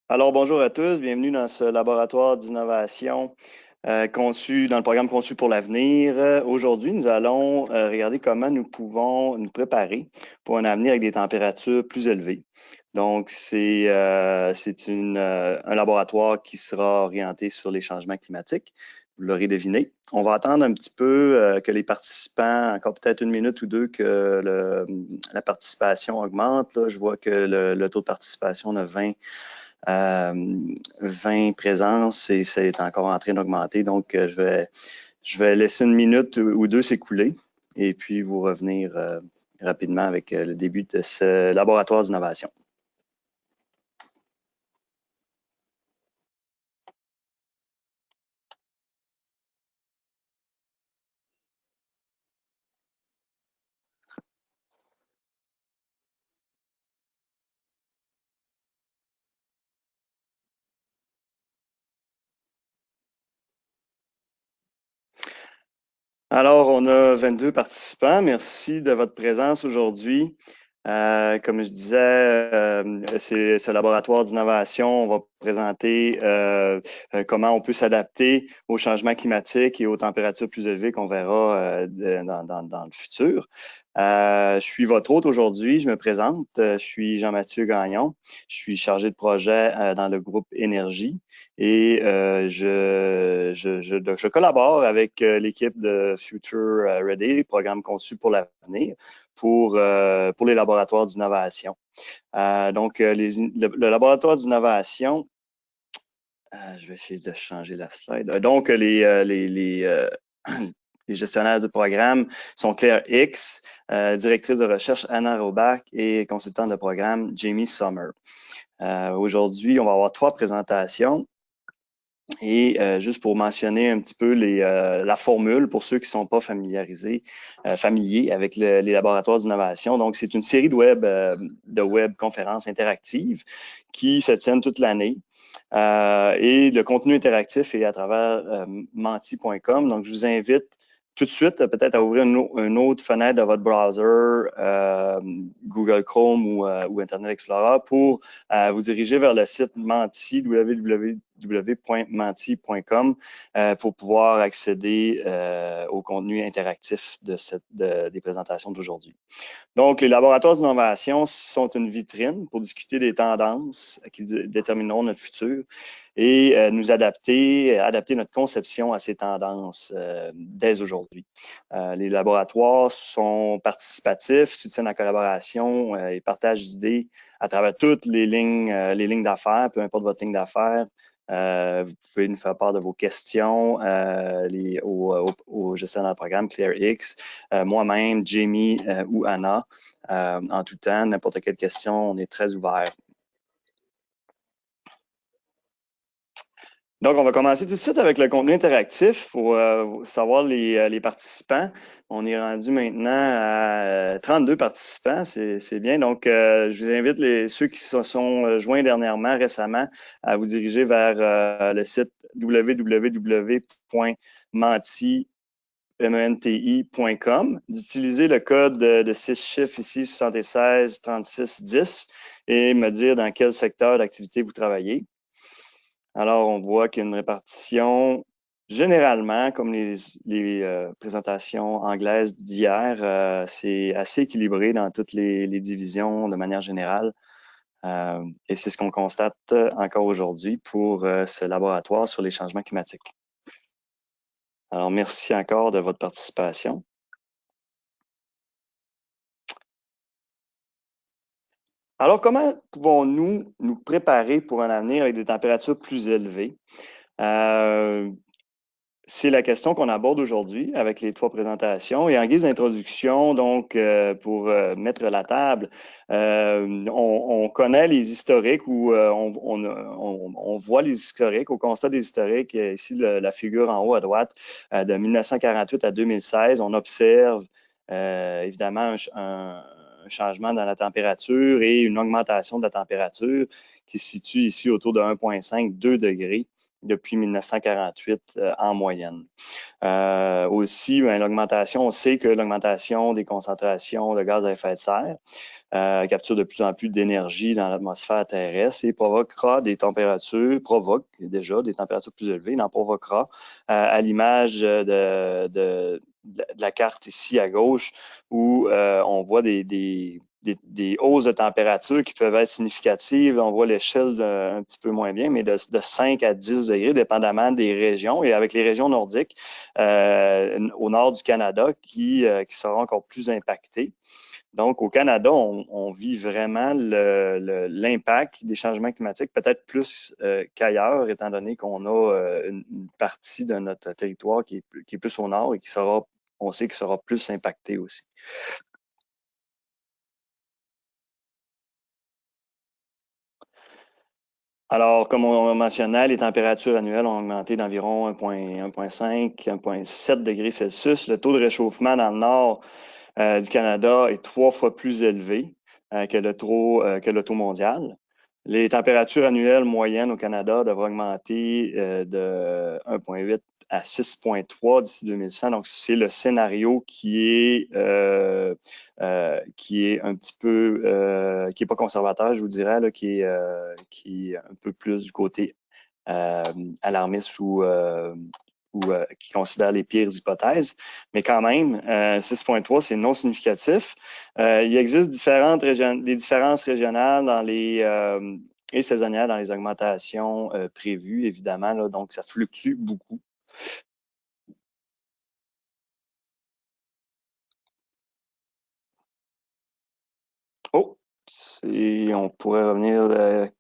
Alors, bonjour à tous, bienvenue dans ce laboratoire d'innovation conçu dans le programme Conçu pour l'avenir. Aujourd'hui, nous allons regarder comment nous pouvons nous préparer pour un avenir avec des températures plus élevées. Donc, c'est un laboratoire qui sera orienté sur les changements climatiques. Vous l'aurez deviné. On va attendre un petit peu que les participants, encore peut-être une minute ou deux, que la participation augmente. Là, je vois que le taux de participation de 20 présences et c'est encore en train d'augmenter. Donc, je vais laisser une minute ou deux s'écouler et puis vous revenir rapidement avec le début de ce laboratoire d'innovation. Alors, on a 22 participants. Merci de votre présence aujourd'hui. Comme je disais, c'est ce laboratoire d'innovation. On va présenter comment on peut s'adapter aux changements climatiques et aux températures plus élevées qu'on verra dans le futur. Je suis votre hôte aujourd'hui. Je me présente. Je suis Jean-Mathieu Gagnon. Je suis chargé de projet dans le groupe Énergie et je collabore avec l'équipe de Future Ready, programme conçu pour l'avenir, pour les laboratoires d'innovation. Donc, le laboratoire d'innovation, je vais essayer de changer la slide. Donc, les gestionnaires de programme sont Claire X, directrice de recherche Anna Robach et consultante de programme Jamie Sommer. Aujourd'hui, on va avoir 3 présentations. Et juste pour mentionner un petit peu la formule pour ceux qui ne sont pas familiers avec les laboratoires d'innovation. Donc, c'est une série de web conférences interactives qui se tiennent toute l'année. Et le contenu interactif est à travers menti.com. Donc, je vous invite tout de suite peut-être à ouvrir une autre fenêtre de votre browser, Google Chrome ou Internet Explorer, pour vous diriger vers le site Menti, www.menti.com, pour pouvoir accéder au contenu interactif des présentations d'aujourd'hui. Donc, les laboratoires d'innovation sont une vitrine pour discuter des tendances qui détermineront notre futur et nous adapter notre conception à ces tendances dès aujourd'hui. Les laboratoires sont participatifs, soutiennent la collaboration et partagent d'idées à travers toutes les lignes d'affaires, peu importe votre ligne d'affaires. Vous pouvez nous faire part de vos questions au gestionnaire de programme Claire X, moi-même, Jamie ou Anna. En tout temps, n'importe quelle question, on est très ouvert. Donc, on va commencer tout de suite avec le contenu interactif pour savoir les participants. On est rendu maintenant à 32 participants, c'est bien. Donc, je vous invite ceux qui se sont joints récemment, à vous diriger vers le site www.menti.com, d'utiliser le code de 6 chiffres ici, 76 36 10, et me dire dans quel secteur d'activité vous travaillez. Alors, on voit qu'il y a une répartition, généralement, comme les présentations anglaises d'hier, c'est assez équilibré dans toutes les divisions de manière générale. Et c'est ce qu'on constate encore aujourd'hui pour ce laboratoire sur les changements climatiques. Alors, merci encore de votre participation. Alors, comment pouvons-nous nous préparer pour un avenir avec des températures plus élevées? C'est la question qu'on aborde aujourd'hui avec les 3 présentations. Et en guise d'introduction, donc, pour mettre la table, on connaît les historiques ou on voit les historiques, au constat des historiques, ici la figure en haut à droite, de 1948 à 2016, on observe évidemment un changement dans la température et une augmentation de la température qui se situe ici autour de 1,5-2 degrés depuis 1948 en moyenne. Aussi, l'augmentation, on sait que l'augmentation des concentrations de gaz à effet de serre capture de plus en plus d'énergie dans l'atmosphère terrestre et provoque déjà des températures plus élevées, il en provoquera à l'image de la carte ici à gauche où on voit des hausses de température qui peuvent être significatives. On voit l'échelle un petit peu moins bien, mais de 5 à 10 degrés, dépendamment des régions. Et avec les régions nordiques, au nord du Canada, qui seront encore plus impactées. Donc, au Canada, on vit vraiment l'impact des changements climatiques, peut-être plus qu'ailleurs, étant donné qu'on a une partie de notre territoire qui est plus au nord et on sait qu'il sera plus impacté aussi. Alors, comme on mentionnait, les températures annuelles ont augmenté d'environ 1,5, 1,7 degrés Celsius. Le taux de réchauffement dans le nord du Canada est 3 fois plus élevé que le taux mondial. Les températures annuelles moyennes au Canada devraient augmenter de 1,8 à 6,3 d'ici 2100. Donc, c'est le scénario qui est un petit peu, qui est pas conservateur, je vous dirais, là, qui est un peu plus du côté alarmiste ou qui considère les pires hypothèses. Mais quand même, 6,3, c'est non significatif. Il existe des différences régionales et saisonnières dans les augmentations prévues, évidemment. Là, donc, ça fluctue beaucoup. Oh, on pourrait revenir.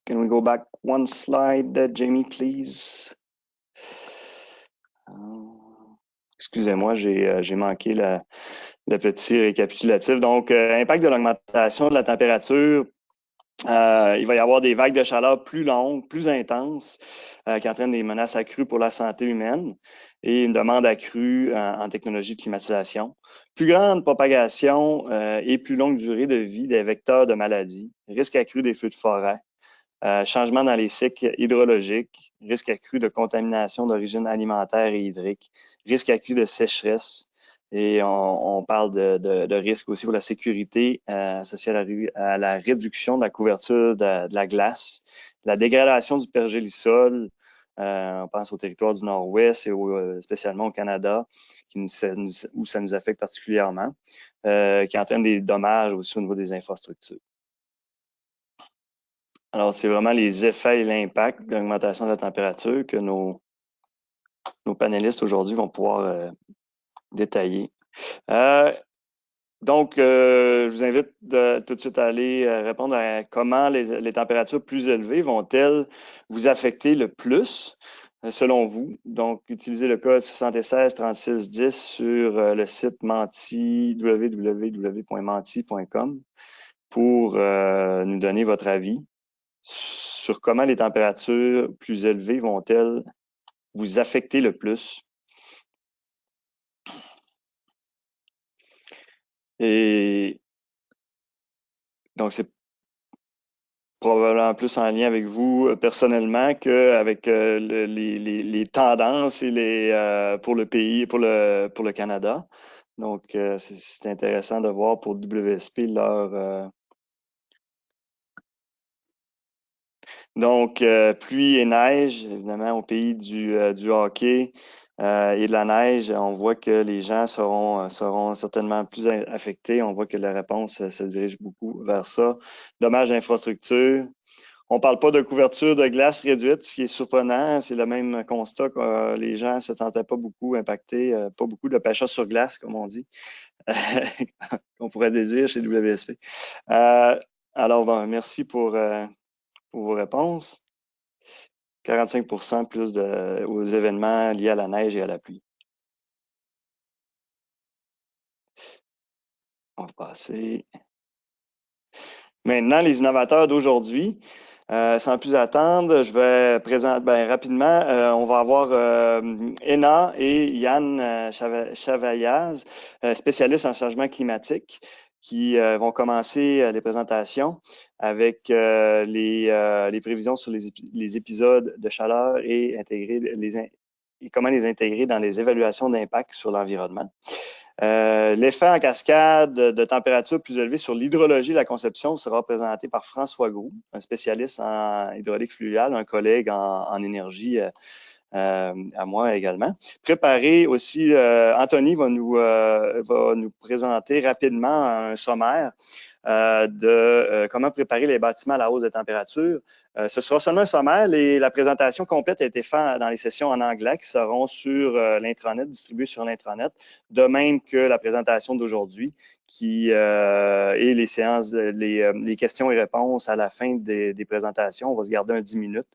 Can we go back one slide, Jamie, please? Excusez-moi, j'ai manqué le petit récapitulatif. Donc, impact de l'augmentation de la température. Il va y avoir des vagues de chaleur plus longues, plus intenses, qui entraînent des menaces accrues pour la santé humaine et une demande accrue en technologie de climatisation. Plus grande propagation et plus longue durée de vie des vecteurs de maladies, risque accru des feux de forêt, changement dans les cycles hydrologiques, risque accru de contamination d'origine alimentaire et hydrique, risque accru de sécheresse. Et on parle de risque aussi pour la sécurité associée à la réduction de la couverture de la glace, la dégradation du pergélisol. On pense au territoire du Nord-Ouest et spécialement au Canada, où ça nous affecte particulièrement, qui entraîne des dommages aussi au niveau des infrastructures. Alors, c'est vraiment les effets et l'impact de l'augmentation de la température que nos panélistes aujourd'hui vont pouvoir détailler. Donc, je vous invite tout de suite à aller répondre à comment les températures plus élevées vont-elles vous affecter le plus, selon vous. Donc, utilisez le code 76 36 10 sur le site www.menti.com pour nous donner votre avis sur comment les températures plus élevées vont-elles vous affecter le plus. Et donc, c'est probablement plus en lien avec vous personnellement qu'avec les tendances et pour le pays, pour le Canada. Donc, c'est intéressant de voir pour WSP Donc, pluie et neige, évidemment, au pays du hockey et de la neige, on voit que les gens seront certainement plus affectés. On voit que la réponse se dirige beaucoup vers ça. Dommages d'infrastructure. On ne parle pas de couverture de glace réduite, ce qui est surprenant. C'est le même constat que les gens ne se sentaient pas beaucoup impactés, pas beaucoup de pêcheurs sur glace, comme on dit, qu'on pourrait déduire chez WSP. Alors, bon, merci pour vos réponses. 45% plus aux événements liés à la neige et à la pluie. On va passer. Maintenant, les innovateurs d'aujourd'hui. Sans plus attendre, je vais présenter rapidement. On va avoir Ena et Yann Chavayaz, spécialistes en changement climatique, qui vont commencer les présentations avec les prévisions sur les épisodes de chaleur et comment les intégrer dans les évaluations d'impact sur l'environnement. L'effet en cascade de température plus élevée sur l'hydrologie de la conception sera présenté par François Groux, un spécialiste en hydraulique fluviale, un collègue en énergie à moi également. Préparer aussi, Anthony va nous présenter rapidement un sommaire de comment préparer les bâtiments à la hausse des températures. Ce sera seulement un sommaire. La présentation complète a été faite dans les sessions en anglais qui seront sur l'intranet, distribuées sur l'intranet, de même que la présentation d'aujourd'hui et les séances, les questions et réponses à la fin des présentations. On va se garder un 10 minutes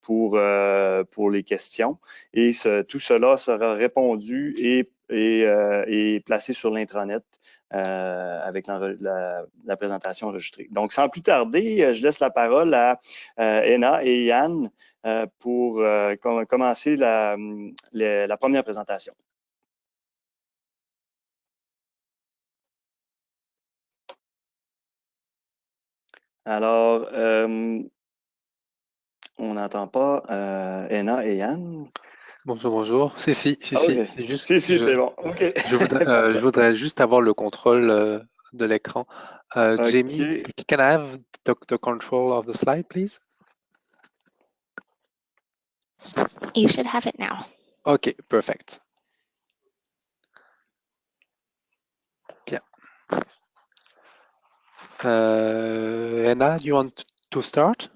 pour les questions. Et tout cela sera répondu et placé sur l'intranet avec la présentation enregistrée. Donc, sans plus tarder, je laisse la parole à Ena et Yann pour commencer la première présentation. Alors, on n'entend pas Ena et Yann. Bonjour, bonjour. Si, Okay. c'est juste si, c'est bon. OK. je voudrais juste avoir le contrôle de l'écran. Jamie, Okay. can I have the control of the slide, please? You should have it now. OK, perfect. Bien. Anna, do you want to start?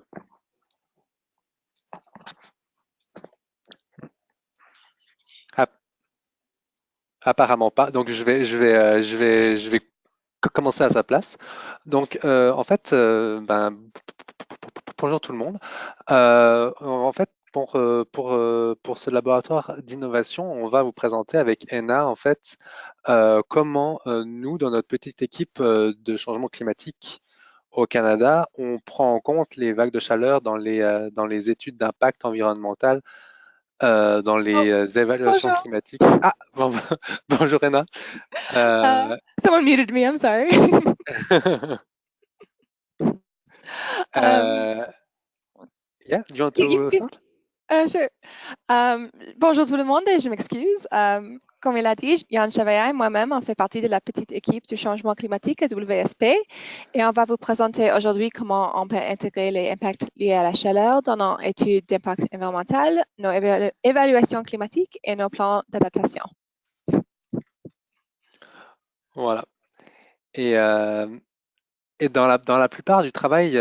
Apparemment pas. Donc je vais commencer à sa place. Donc en fait, bonjour tout le monde. En fait, pour ce laboratoire d'innovation, on va vous présenter avec ENA en fait comment nous, dans notre petite équipe de changement climatique au Canada, on prend en compte les vagues de chaleur dans les études d'impact environnemental, dans les évaluations Bonjour. climatiques. Ah, bonjour Ena. Someone muted me, I'm sorry. Yeah, do you want to start? Sure. Bonjour tout le monde et je m'excuse. Comme il a dit, Yann Chavaillard et moi-même, on fait partie de la petite équipe du changement climatique à WSP et on va vous présenter aujourd'hui comment on peut intégrer les impacts liés à la chaleur dans nos études d'impact environnemental, nos évaluations climatiques et nos plans d'adaptation. Voilà. Et dans la plupart du travail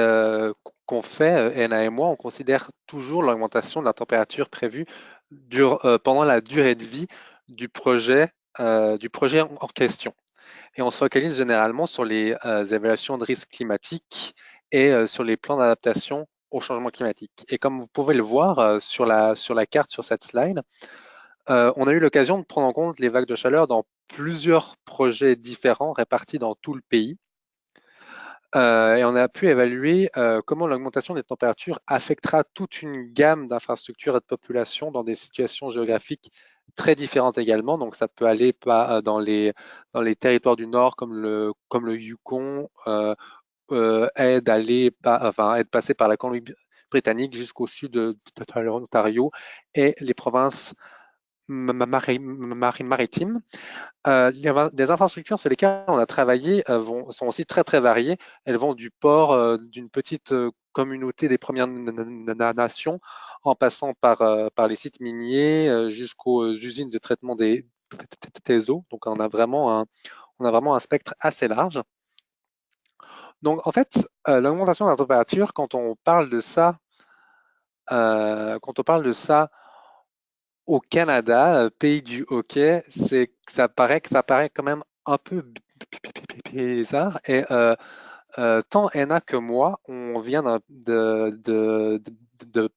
qu'on fait, Ena et moi, on considère toujours l'augmentation de la température prévue pendant la durée de vie du projet en question. Et on se focalise généralement sur les évaluations de risques climatiques et sur les plans d'adaptation au changement climatique. Et comme vous pouvez le voir sur la carte sur cette slide, on a eu l'occasion de prendre en compte les vagues de chaleur dans plusieurs projets différents répartis dans tout le pays. Et on a pu évaluer comment l'augmentation des températures affectera toute une gamme d'infrastructures et de populations dans des situations géographiques très différentes également. Donc, ça peut aller dans les territoires du Nord comme le Yukon, être passé par la Colombie-Britannique jusqu'au sud de l'Ontario et les provinces maritimes. Les infrastructures sur lesquelles on a travaillé sont aussi très très variées. Elles vont du port d'une petite communauté des Premières Nations en passant par les sites miniers jusqu'aux usines de traitement des eaux. Donc on a vraiment un spectre assez large. Donc en fait, l'augmentation de la température, quand on parle de ça au Canada, pays du hockey, ça paraît quand même un peu bizarre. Et tant Anna que moi, on vient de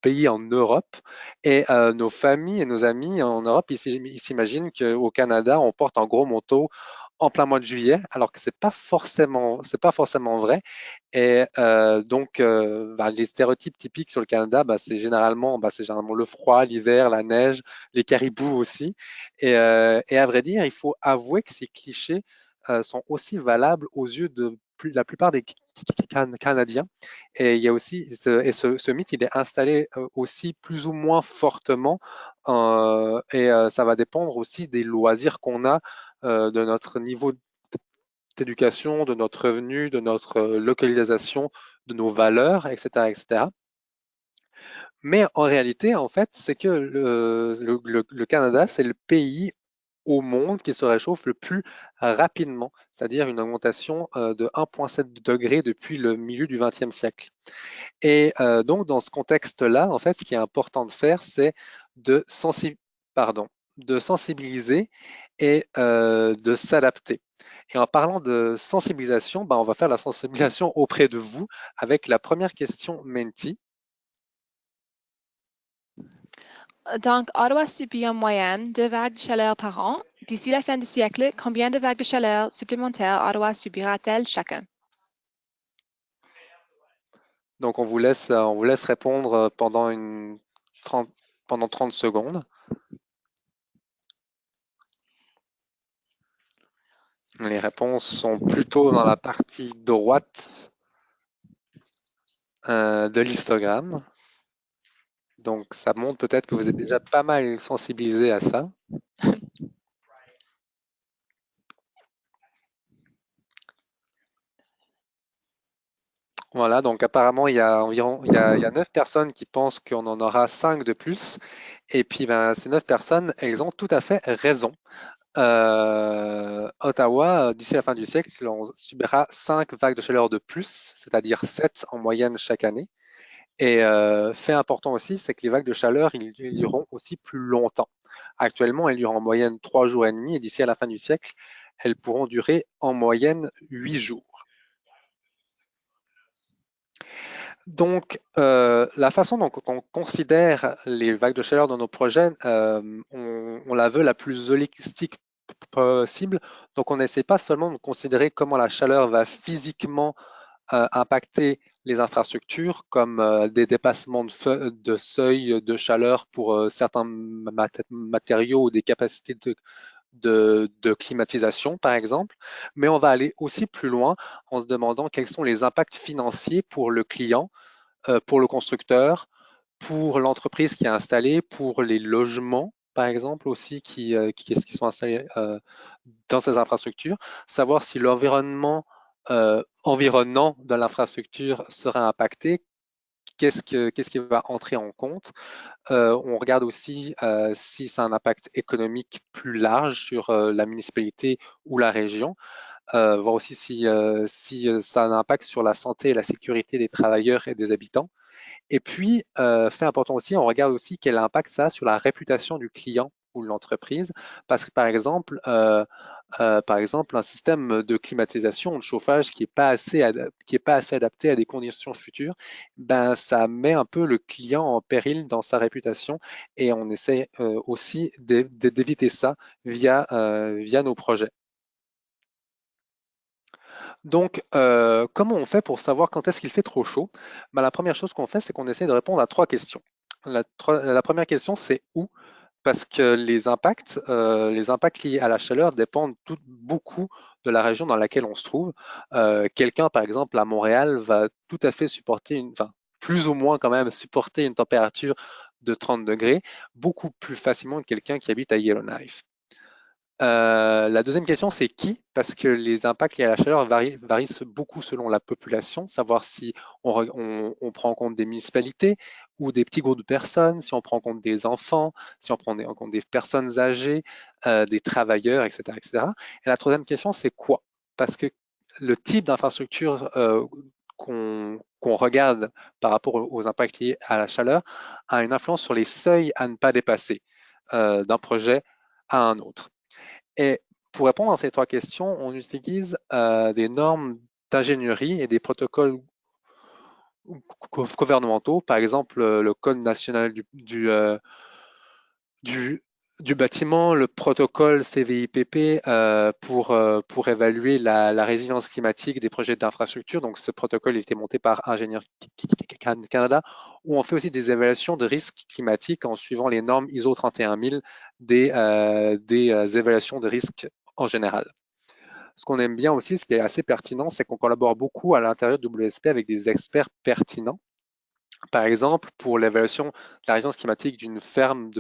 pays en Europe et nos familles et nos amis en Europe, ils s'imaginent qu'au Canada, on porte un gros manteau en plein mois de juillet, alors que c'est pas forcément vrai. Et donc, les stéréotypes typiques sur le Canada, c'est généralement le froid, l'hiver, la neige, les caribous aussi. Et à vrai dire, il faut avouer que ces clichés sont aussi valables aux yeux de la plupart des Canadiens. Et il y a aussi ce mythe, il est installé aussi plus ou moins fortement, et ça va dépendre aussi des loisirs qu'on a, de notre niveau d'éducation, de notre revenu, de notre localisation, de nos valeurs, etc., etc. Mais en réalité, en fait, c'est que le Canada, c'est le pays au monde qui se réchauffe le plus rapidement, c'est-à-dire une augmentation de 1,7 degrés depuis le milieu du XXe siècle. Et donc, dans ce contexte-là, en fait, ce qui est important de faire, c'est de sensibiliser et de s'adapter. Et en parlant de sensibilisation, on va faire la sensibilisation auprès de vous avec la première question Menti. Donc, Ottawa subit en moyenne 2 vagues de chaleur par an. D'ici la fin du siècle, combien de vagues de chaleur supplémentaires Ottawa subira-t-elle chacun? Donc, on vous laisse répondre pendant 30 secondes. Les réponses sont plutôt dans la partie droite de l'histogramme. Donc, ça montre peut-être que vous êtes déjà pas mal sensibilisé à ça. Voilà, donc apparemment, il y a 9 personnes qui pensent qu'on en aura 5 de plus. Et puis, ces 9 personnes, elles ont tout à fait raison. Ottawa, d'ici la fin du siècle, on subira 5 vagues de chaleur de plus, c'est-à-dire 7 en moyenne chaque année. Et fait important aussi, c'est que les vagues de chaleur, ils dureront aussi plus longtemps. Actuellement, elles durent en moyenne 3 jours et demi, et d'ici à la fin du siècle, elles pourront durer en moyenne 8 jours. Donc, la façon dont on considère les vagues de chaleur dans nos projets, on la veut la plus holistique possible. Donc, on n'essaie pas seulement de considérer comment la chaleur va physiquement impacter les infrastructures, comme des dépassements de seuil de chaleur pour certains matériaux ou des capacités de climatisation, par exemple, mais on va aller aussi plus loin en se demandant quels sont les impacts financiers pour le client, pour le constructeur, pour l'entreprise qui est installée, pour les logements, par exemple, aussi qui sont installés dans ces infrastructures, savoir si l'environnement environnant de l'infrastructure sera impacté, qu'est-ce qui va entrer en compte. On regarde aussi si ça a un impact économique plus large sur la municipalité ou la région. Voir aussi si ça a un impact sur la santé et la sécurité des travailleurs et des habitants. Et puis, fait important aussi, on regarde aussi quel impact ça a sur la réputation du client ou de l'entreprise. Parce que, par exemple, un système de climatisation ou de chauffage qui n'est pas assez adapté à des conditions futures, ça met un peu le client en péril dans sa réputation, et on essaie aussi d'éviter ça via nos projets. Donc, comment on fait pour savoir quand est-ce qu'il fait trop chaud? La première chose qu'on fait, c'est qu'on essaie de répondre à 3 questions. La première question, c'est où? Parce que les impacts liés à la chaleur dépendent beaucoup de la région dans laquelle on se trouve. Quelqu'un, par exemple, à Montréal, va tout à fait supporter plus ou moins quand même, supporter une température de 30 degrés beaucoup plus facilement que quelqu'un qui habite à Yellowknife. La deuxième question, c'est qui? Parce que les impacts liés à la chaleur varient beaucoup selon la population, savoir si on prend en compte des municipalités ou des petits groupes de personnes, si on prend en compte des enfants, si on prend en compte des personnes âgées, des travailleurs, etc., etc. Et la troisième question, c'est quoi? Parce que le type d'infrastructure qu'on regarde par rapport aux impacts liés à la chaleur a une influence sur les seuils à ne pas dépasser d'un projet à un autre. Et pour répondre à ces 3 questions, on utilise des normes d'ingénierie et des protocoles gouvernementaux, par exemple le Code national du bâtiment, le protocole CVIPP pour évaluer la résilience climatique des projets d'infrastructure. Donc, ce protocole a été monté par Ingénieurs Canada, où on fait aussi des évaluations de risques climatiques en suivant les normes ISO 31000 des évaluations de risques en général. Ce qu'on aime bien aussi, ce qui est assez pertinent, c'est qu'on collabore beaucoup à l'intérieur de WSP avec des experts pertinents. Par exemple, pour l'évaluation de la résilience climatique d'une ferme,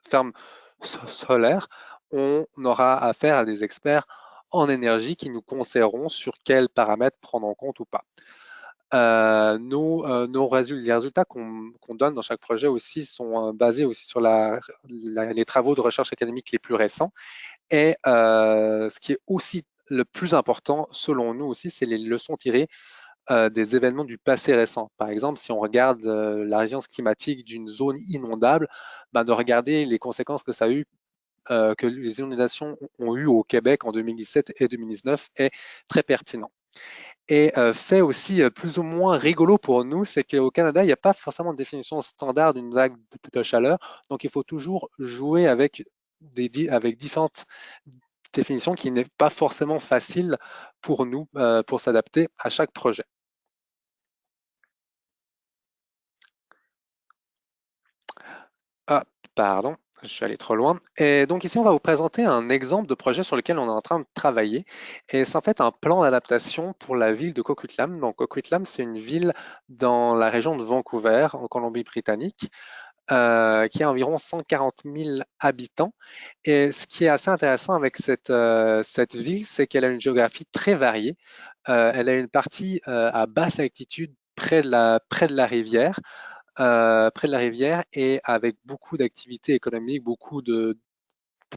ferme solaire, on aura affaire à des experts en énergie qui nous conseilleront sur quels paramètres prendre en compte ou pas. Les résultats qu'on donne dans chaque projet aussi sont basés aussi sur les travaux de recherche académique les plus récents. Et ce qui est aussi le plus important, selon nous aussi, c'est les leçons tirées des événements du passé récent. Par exemple, si on regarde la résilience climatique d'une zone inondable, ben, de regarder les conséquences que ça a eu, que les inondations ont eu au Québec en 2017 et 2019 est très pertinent. Et fait aussi plus ou moins rigolo pour nous, c'est qu'au Canada, il n'y a pas forcément de définition standard d'une vague de chaleur, donc il faut toujours jouer avec différentes définitions qui n'est pas forcément facile pour nous pour s'adapter à chaque projet. Ah, pardon, je suis allé trop loin. Et donc ici, on va vous présenter un exemple de projet sur lequel on est en train de travailler. Et c'est en fait un plan d'adaptation pour la ville de Coquitlam. Donc Coquitlam, c'est une ville dans la région de Vancouver, en Colombie-Britannique, qui a environ 140 000 habitants. Et ce qui est assez intéressant avec cette ville, c'est qu'elle a une géographie très variée. Elle a une partie à basse altitude près de la rivière et avec beaucoup d'activités économiques, beaucoup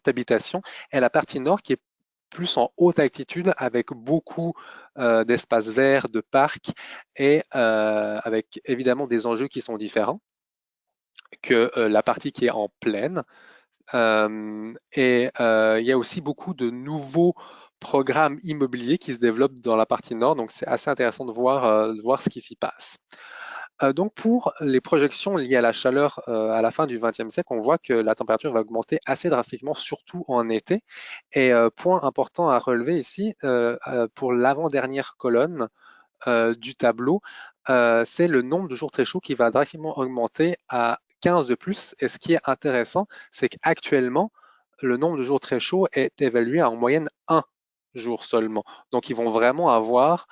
d'habitations. Et la partie nord qui est plus en haute altitude avec beaucoup d'espaces verts, de parcs et avec évidemment des enjeux qui sont différents que la partie qui est en plaine. Il y a aussi beaucoup de nouveaux programmes immobiliers qui se développent dans la partie nord, donc c'est assez intéressant de voir ce qui s'y passe. Donc pour les projections liées à la chaleur à la fin du XXe siècle, on voit que la température va augmenter assez drastiquement, surtout en été. Et point important à relever ici, pour l'avant-dernière colonne du tableau, c'est le nombre de jours très chauds qui va drastiquement augmenter à 15 de plus. Et ce qui est intéressant, c'est qu'actuellement, le nombre de jours très chauds est évalué à en moyenne 1 jour seulement. Donc ils vont vraiment avoir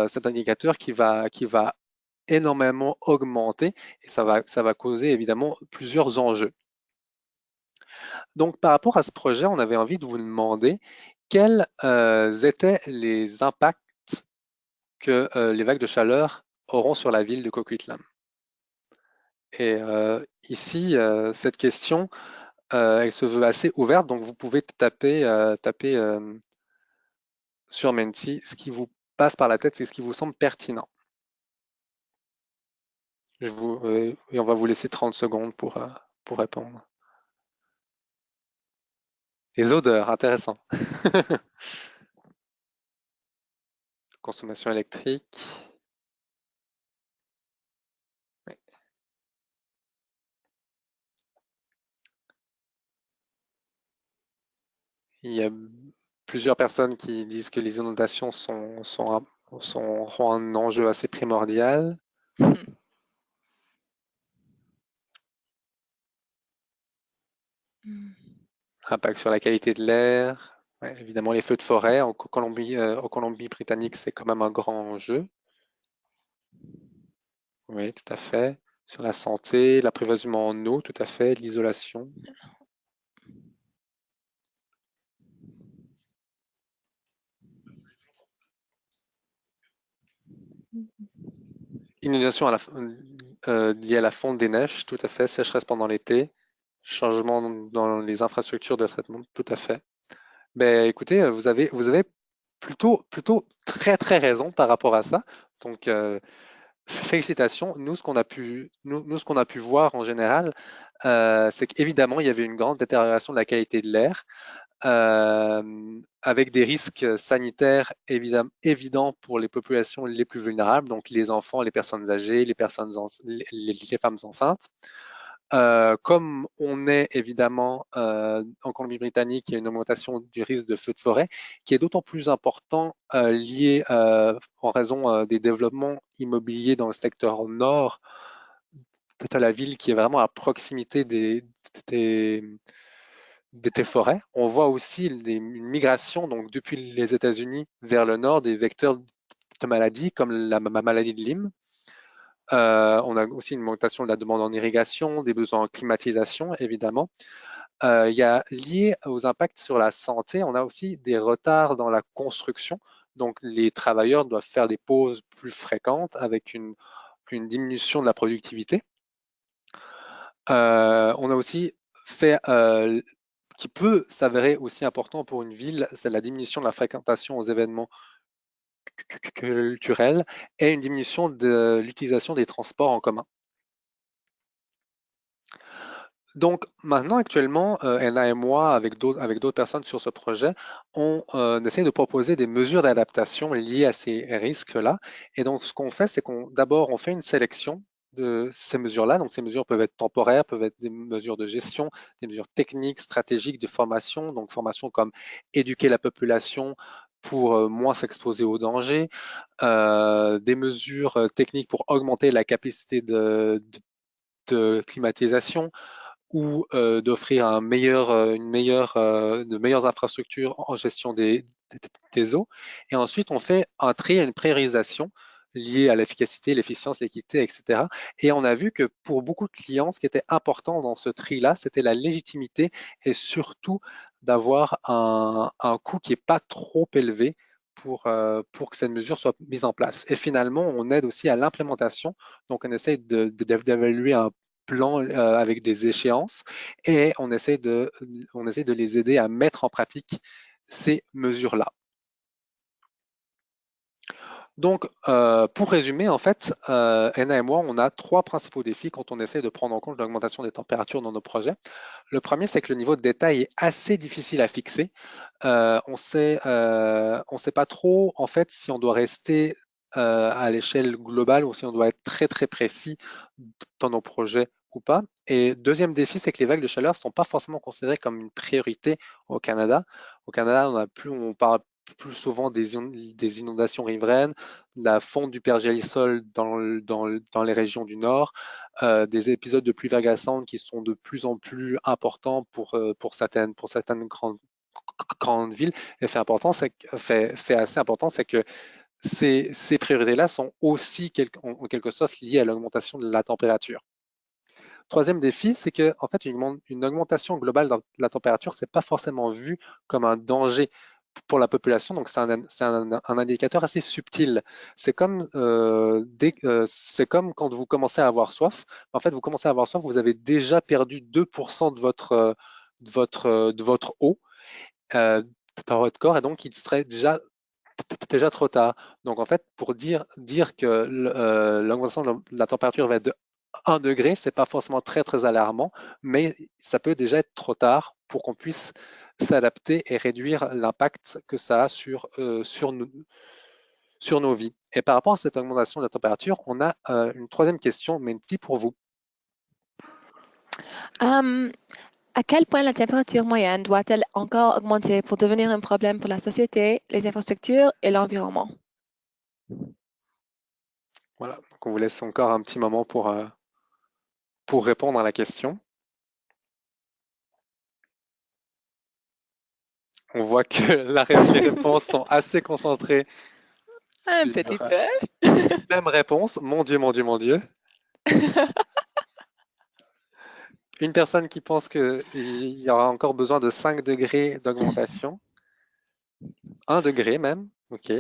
cet indicateur qui va énormément augmenter et ça va causer évidemment plusieurs enjeux. Donc par rapport à ce projet, on avait envie de vous demander quels étaient les impacts que les vagues de chaleur auront sur la ville de Coquitlam. Et ici, cette question, elle se veut assez ouverte, donc vous pouvez taper sur Menti ce qui vous passe par la tête, c'est ce qui vous semble pertinent. Et on va vous laisser 30 secondes pour répondre. Les odeurs, intéressant. Consommation électrique. Ouais. Il y a plusieurs personnes qui disent que les inondations sont un enjeu assez primordial. Impact sur la qualité de l'air. Ouais, évidemment, les feux de forêt en Colombie-Britannique, c'est quand même un grand enjeu. Oui, tout à fait. Sur la santé, l'approvisionnement en eau, tout à fait, l'isolation. Inondation liée à la fonte des neiges, tout à fait. Sécheresse pendant l'été. Changement dans les infrastructures de traitement, tout à fait. Ben, écoutez, vous avez plutôt très très raison par rapport à ça. Donc, félicitations. Nous, ce qu'on a pu voir en général, c'est qu'évidemment, il y avait une grande détérioration de la qualité de l'air, avec des risques sanitaires évidents pour les populations les plus vulnérables, donc les enfants, les personnes âgées, les femmes enceintes. Comme on est évidemment en Colombie-Britannique, il y a une augmentation du risque de feu de forêt qui est d'autant plus important lié en raison des développements immobiliers dans le secteur nord de la ville qui est vraiment à proximité des forêts. On voit aussi une migration donc, depuis les États-Unis vers le nord des vecteurs de maladies comme la maladie de Lyme. On a aussi une augmentation de la demande en irrigation, des besoins en climatisation, évidemment. Il y a lié aux impacts sur la santé, on a aussi des retards dans la construction. Donc, les travailleurs doivent faire des pauses plus fréquentes avec une diminution de la productivité. On a aussi fait, qui peut s'avérer aussi important pour une ville, c'est la diminution de la fréquentation aux événements culturels et une diminution de l'utilisation des transports en commun. Donc maintenant, actuellement, Anna et moi, avec d'autres personnes sur ce projet, on essaie de proposer des mesures d'adaptation liées à ces risques-là. Et donc, ce qu'on fait, c'est d'abord, on fait une sélection de ces mesures-là. Donc, ces mesures peuvent être temporaires, peuvent être des mesures de gestion, des mesures techniques, stratégiques, de formation. Donc, formation comme éduquer la population pour moins s'exposer aux dangers, des mesures techniques pour augmenter la capacité de climatisation, ou d'offrir de meilleures infrastructures en gestion des eaux. Et ensuite, on fait un tri et une priorisation liée à l'efficacité, l'efficience, l'équité, etc. Et on a vu que pour beaucoup de clients, ce qui était important dans ce tri-là, c'était la légitimité et surtout d'avoir un coût qui n'est pas trop élevé pour que cette mesure soit mise en place. Et finalement, on aide aussi à l'implémentation. Donc, on essaie d'évaluer un plan avec des échéances et on essaie de les aider à mettre en pratique ces mesures-là. Donc, pour résumer, en fait, Anna et moi, on a 3 principaux défis quand on essaie de prendre en compte l'augmentation des températures dans nos projets. Le premier, c'est que le niveau de détail est assez difficile à fixer. On ne sait pas trop, en fait, si on doit rester à l'échelle globale ou si on doit être très, très précis dans nos projets ou pas. Et deuxième défi, c'est que les vagues de chaleur ne sont pas forcément considérées comme une priorité au Canada. Au Canada, on parle plus souvent des inondations riveraines, la fonte du pergélisol dans les régions du nord, des épisodes de pluie verglaçante qui sont de plus en plus importants pour certaines grandes villes. Et fait assez important, c'est que ces priorités-là sont aussi en quelque sorte liées à l'augmentation de la température. Troisième défi, c'est que en fait, une augmentation globale de la température, c'est pas forcément vu comme un danger pour la population, donc c'est un indicateur assez subtil. C'est comme, quand vous commencez à avoir soif. En fait, vous commencez à avoir soif, vous avez déjà perdu 2% de votre eau dans votre corps, et donc il serait déjà trop tard. Donc en fait, pour dire que l'augmentation de la température va être de 1 degré, c'est pas forcément très très alarmant, mais ça peut déjà être trop tard pour qu'on puisse s'adapter et réduire l'impact que ça a sur nos vies. Et par rapport à cette augmentation de la température, on a une troisième question, Menti, pour vous. À quel point la température moyenne doit-elle encore augmenter pour devenir un problème pour la société, les infrastructures et l'environnement? Voilà, donc on vous laisse encore un petit moment pour répondre à la question. On voit que les réponses sont assez concentrées. Un petit peu. Même réponse, mon Dieu, mon Dieu, mon Dieu. Une personne qui pense qu'il y aura encore besoin de 5 degrés d'augmentation. 1 degré même, ok.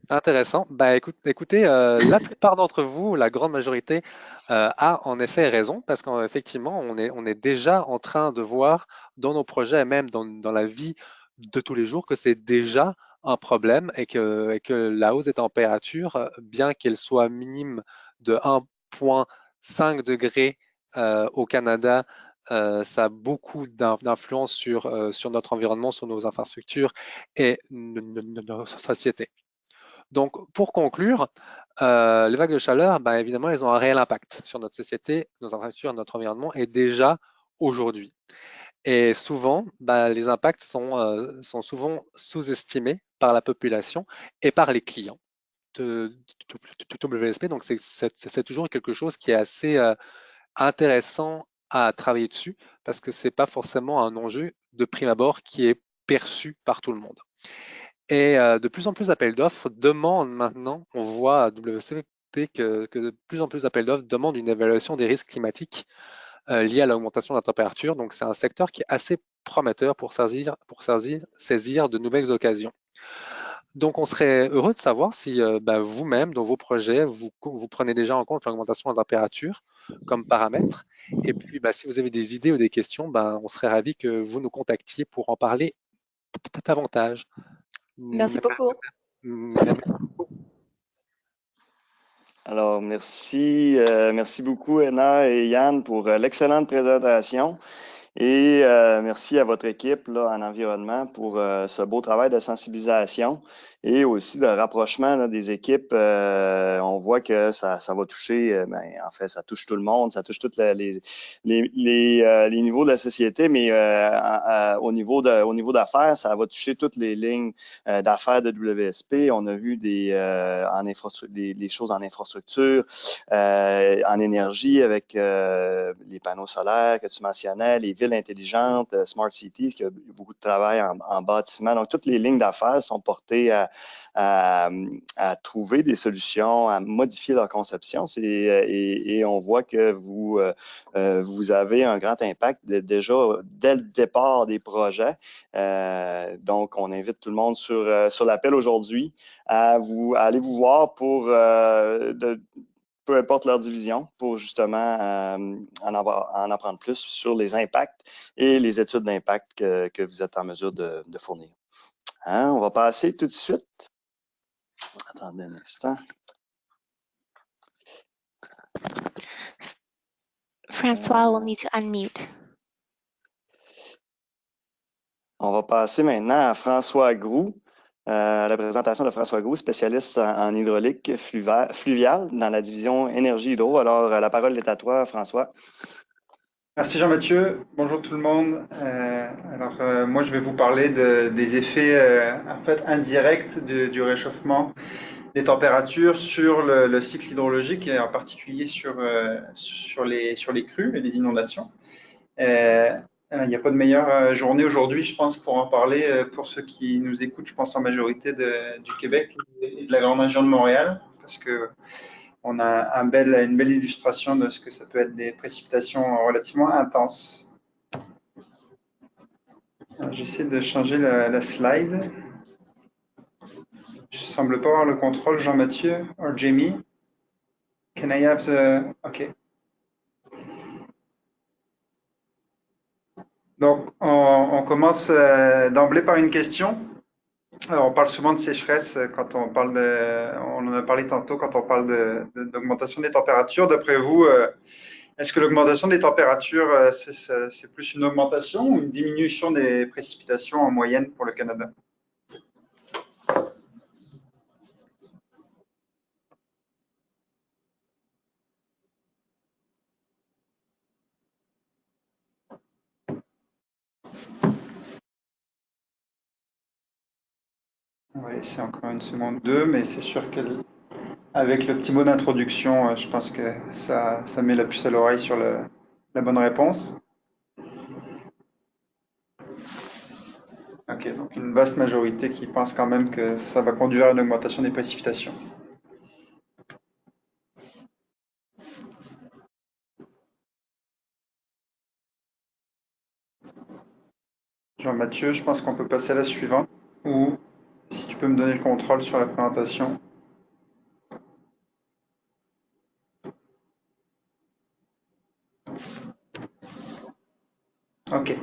Intéressant. Bah, écoutez, la plupart d'entre vous, la grande majorité, a en effet raison, parce qu'effectivement, on est déjà en train de voir dans nos projets, et même dans la vie de tous les jours, que c'est déjà un problème et que la hausse des températures, bien qu'elle soit minime de 1,5 degré au Canada, ça a beaucoup d'influence sur notre environnement, sur nos infrastructures et notre société. Donc, pour conclure, les vagues de chaleur, bah, évidemment, elles ont un réel impact sur notre société, nos infrastructures, notre environnement, et déjà aujourd'hui. Et souvent, bah, les impacts sont souvent sous-estimés par la population et par les clients de WSP. Donc, c'est toujours quelque chose qui est assez intéressant à travailler dessus parce que c'est pas forcément un enjeu de prime abord qui est perçu par tout le monde. Et de plus en plus d'appels d'offres demandent maintenant, on voit à WCP que de plus en plus d'appels d'offres demandent une évaluation des risques climatiques liés à l'augmentation de la température. Donc c'est un secteur qui est assez prometteur pour saisir de nouvelles occasions. Donc, on serait heureux de savoir si vous-même, dans vos projets, vous prenez déjà en compte l'augmentation de la température comme paramètre. Et puis, si vous avez des idées ou des questions, on serait ravis que vous nous contactiez pour en parler davantage. Merci beaucoup. Alors, merci beaucoup, Anna et Yann, pour l'excellente présentation. Et merci à votre équipe là, en environnement pour ce beau travail de sensibilisation et aussi de rapprochement là, des équipes. On voit que ça va toucher, en fait, ça touche tout le monde, ça touche tous les niveaux de la société, mais au niveau d'affaires, ça va toucher toutes les lignes d'affaires de WSP. On a vu des choses en infrastructure, en énergie avec les panneaux solaires que tu mentionnais, les villes intelligentes, Smart Cities, qui a beaucoup de travail en bâtiment. Donc, toutes les lignes d'affaires sont portées à trouver des solutions, à modifier leur conception. Et on voit que vous avez un grand impact déjà dès le départ des projets. Donc, on invite tout le monde sur l'appel aujourd'hui à aller vous voir pour peu importe leur division, pour justement en apprendre plus sur les impacts et les études d'impact que vous êtes en mesure de fournir. Hein? On va passer tout de suite. Attendez un instant. Francois will need to unmute. On va passer maintenant à François Groux, la présentation de François Groux, spécialiste en hydraulique fluviale dans la division énergie-hydro. Alors, la parole est à toi, François. Merci Jean-Mathieu, bonjour tout le monde. Moi je vais vous parler des effets en fait indirects du réchauffement des températures sur le cycle hydrologique et en particulier sur les crues et les inondations. Il n'y a pas de meilleure journée aujourd'hui, je pense, pour en parler pour ceux qui nous écoutent, je pense en majorité du Québec et de la grande région de Montréal, parce que on a une belle illustration de ce que ça peut être des précipitations relativement intenses. J'essaie de changer la slide. Je ne semble pas avoir le contrôle, Jean-Mathieu ou Jamie. Can I have the... OK. Donc, on commence d'emblée par une question. Alors, on parle souvent de sécheresse quand on parle on en a parlé tantôt quand on parle d'augmentation des températures. D'après vous, est-ce que l'augmentation des températures, c'est plus une augmentation ou une diminution des précipitations en moyenne pour le Canada? On va laisser encore une seconde, deux, mais c'est sûr qu'avec le petit mot d'introduction, je pense que ça met la puce à l'oreille sur la bonne réponse. Ok, donc une vaste majorité qui pense quand même que ça va conduire à une augmentation des précipitations. Jean-Mathieu, je pense qu'on peut passer à la suivante, ou si tu peux me donner le contrôle sur la présentation. Ok.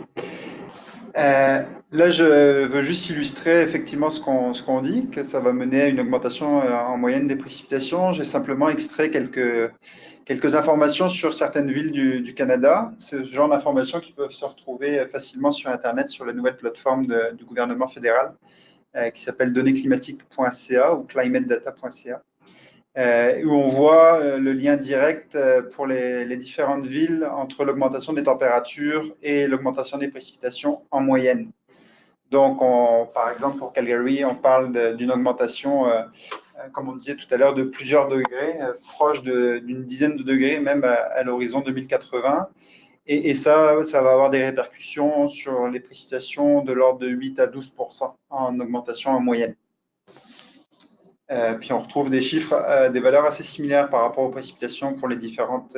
Là, je veux juste illustrer effectivement ce qu'on dit, que ça va mener à une augmentation en moyenne des précipitations. J'ai simplement extrait quelques informations sur certaines villes du Canada. C'est ce genre d'informations qui peuvent se retrouver facilement sur Internet, sur la nouvelle plateforme du gouvernement fédéral qui s'appelle donnéesclimatiques.ca ou climatedata.ca. Où on voit le lien direct pour les différentes villes entre l'augmentation des températures et l'augmentation des précipitations en moyenne. Donc, par exemple, pour Calgary, on parle d'une augmentation, comme on disait tout à l'heure, de plusieurs degrés, proche d'une dizaine de degrés, même à l'horizon 2080. Et ça va avoir des répercussions sur les précipitations de l'ordre de 8 à 12% en augmentation en moyenne. Puis on retrouve des chiffres, des valeurs assez similaires par rapport aux précipitations pour les différentes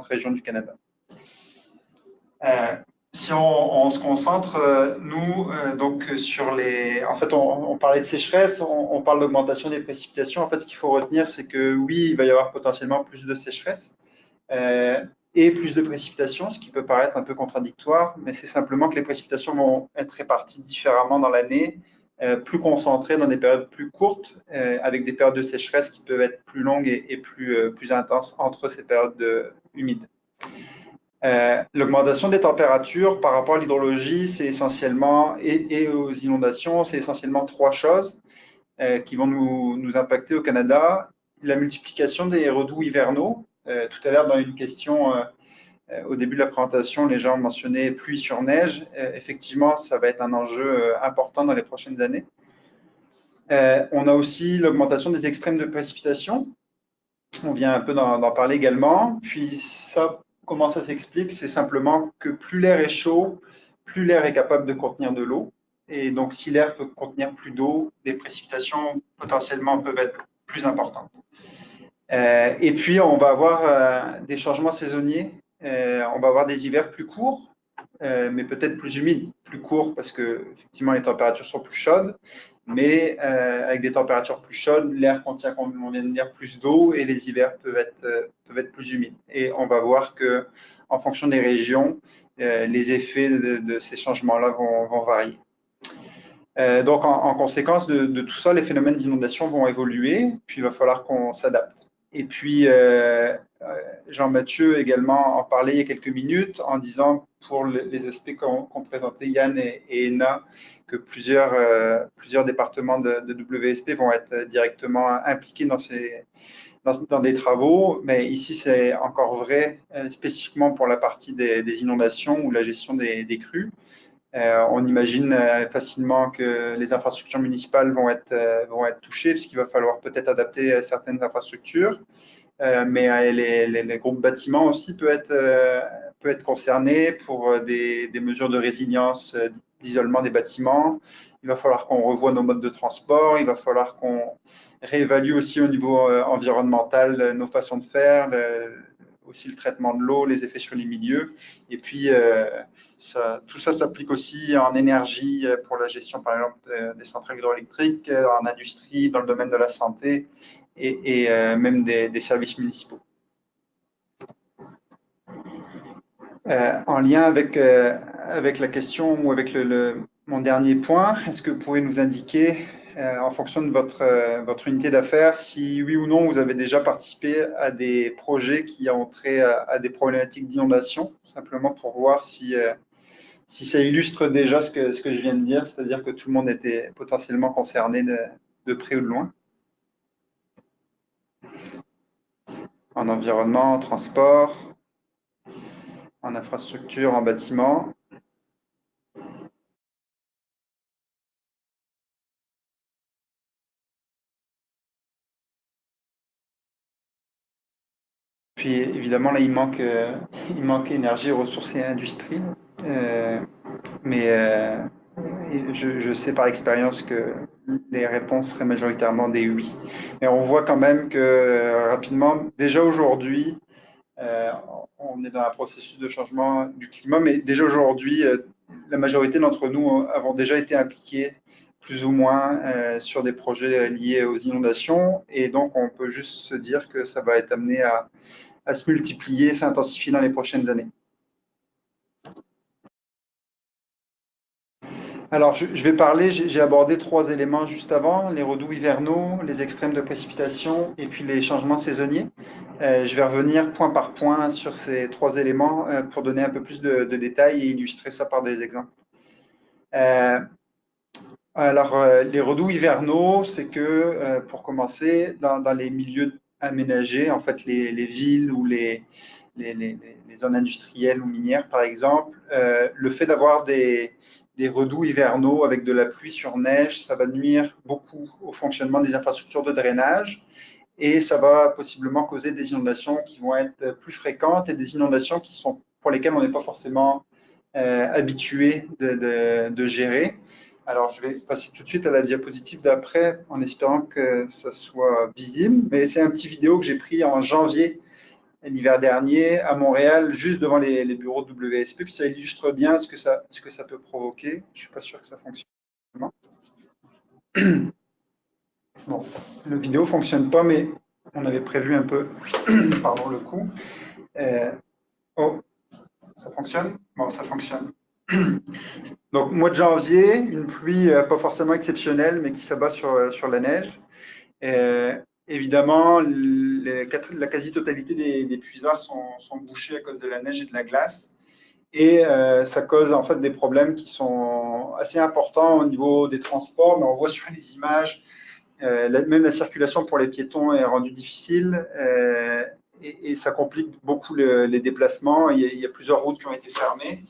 régions du Canada. Si on se concentre, nous, donc sur les... En fait, on parlait de sécheresse, on parle d'augmentation des précipitations. En fait, ce qu'il faut retenir, c'est que oui, il va y avoir potentiellement plus de sécheresse et plus de précipitations, ce qui peut paraître un peu contradictoire, mais c'est simplement que les précipitations vont être réparties différemment dans l'année, plus concentrées dans des périodes plus courtes, avec des périodes de sécheresse qui peuvent être plus longues et plus intenses entre ces périodes humides. L'augmentation des températures par rapport à l'hydrologie, c'est essentiellement, et aux inondations, c'est essentiellement trois choses qui vont nous impacter au Canada. La multiplication des redoux hivernaux. Tout à l'heure, dans une question au début de la présentation, les gens mentionnaient pluie sur neige. Effectivement, ça va être un enjeu important dans les prochaines années. On a aussi l'augmentation des extrêmes de précipitation. On vient un peu d'en parler également. Puis ça, comment ça s'explique? C'est simplement que plus l'air est chaud, plus l'air est capable de contenir de l'eau. Et donc, si l'air peut contenir plus d'eau, les précipitations potentiellement peuvent être plus importantes. Et puis, on va avoir des changements saisonniers. On va avoir des hivers plus courts, mais peut-être plus humides. Plus courts parce que, effectivement, les températures sont plus chaudes. Mais avec des températures plus chaudes, l'air contient, comme on vient de dire, plus d'eau et les hivers peuvent être plus humides. Et on va voir que, en fonction des régions, les effets de ces changements-là vont varier. Donc, en conséquence de tout ça, les phénomènes d'inondation vont évoluer, puis il va falloir qu'on s'adapte. Et puis, Jean-Mathieu également en parlait il y a quelques minutes en disant pour les aspects qu'ont présenté Yann et Ena, que plusieurs départements de WSP vont être directement impliqués dans des travaux. Mais ici, c'est encore vrai spécifiquement pour la partie des inondations ou la gestion des crues. On imagine facilement que les infrastructures municipales vont être touchées, puisqu'il va falloir peut-être adapter certaines infrastructures. Mais les groupes bâtiments aussi peuvent être concernés pour des mesures de résilience, d'isolement des bâtiments. Il va falloir qu'on revoie nos modes de transport. Il va falloir qu'on réévalue aussi au niveau environnemental nos façons de faire, aussi le traitement de l'eau, les effets sur les milieux. Et puis, tout ça s'applique aussi en énergie pour la gestion, par exemple, des centrales hydroélectriques, en industrie, dans le domaine de la santé et même des services municipaux. En lien avec la question ou avec mon dernier point, est-ce que vous pouvez nous indiquer, en fonction de votre unité d'affaires, si oui ou non vous avez déjà participé à des projets qui ont trait à des problématiques d'inondation, simplement pour voir si ça illustre déjà ce que je viens de dire, c'est-à-dire que tout le monde était potentiellement concerné de près ou de loin. En environnement, en transport, en infrastructure, en bâtiment. Puis évidemment, là, il manque énergie, ressources et industrie. Mais je sais par expérience que les réponses seraient majoritairement des oui. Mais on voit quand même que rapidement, déjà aujourd'hui, on est dans un processus de changement du climat, mais déjà aujourd'hui, la majorité d'entre nous avons déjà été impliqués plus ou moins sur des projets liés aux inondations. Et donc, on peut juste se dire que ça va être amené à se multiplier, s'intensifier dans les prochaines années. Alors, je vais parler, j'ai abordé trois éléments juste avant, les redoux hivernaux, les extrêmes de précipitation et puis les changements saisonniers. Je vais revenir point par point sur ces trois éléments pour donner un peu plus de détails et illustrer ça par des exemples. Les redoux hivernaux, c'est que, pour commencer, dans les milieux aménagés, en fait les villes ou les zones industrielles ou minières, par exemple, le fait d'avoir des redoux hivernaux avec de la pluie sur neige, ça va nuire beaucoup au fonctionnement des infrastructures de drainage et ça va possiblement causer des inondations qui vont être plus fréquentes et des inondations qui sont pour lesquels on n'est pas forcément habitué de gérer. Alors, je vais passer tout de suite à la diapositive d'après en espérant que ça soit visible. Mais c'est un petit vidéo que j'ai pris en janvier, l'hiver dernier, à Montréal, juste devant les bureaux de WSP. Puis ça illustre bien ce que ça peut provoquer. Je ne suis pas sûr que ça fonctionne. Bon, la vidéo ne fonctionne pas, mais on avait prévu un peu pardon, le coup. Oh, ça fonctionne? Bon, ça fonctionne. Donc, mois de janvier, une pluie pas forcément exceptionnelle, mais qui s'abat sur la neige. Évidemment, la quasi-totalité des puisoirs sont bouchés à cause de la neige et de la glace. Et ça cause en fait des problèmes qui sont assez importants au niveau des transports, mais on voit sur les images, même la circulation pour les piétons est rendue difficile et ça complique beaucoup les déplacements. Il y a plusieurs routes qui ont été fermées.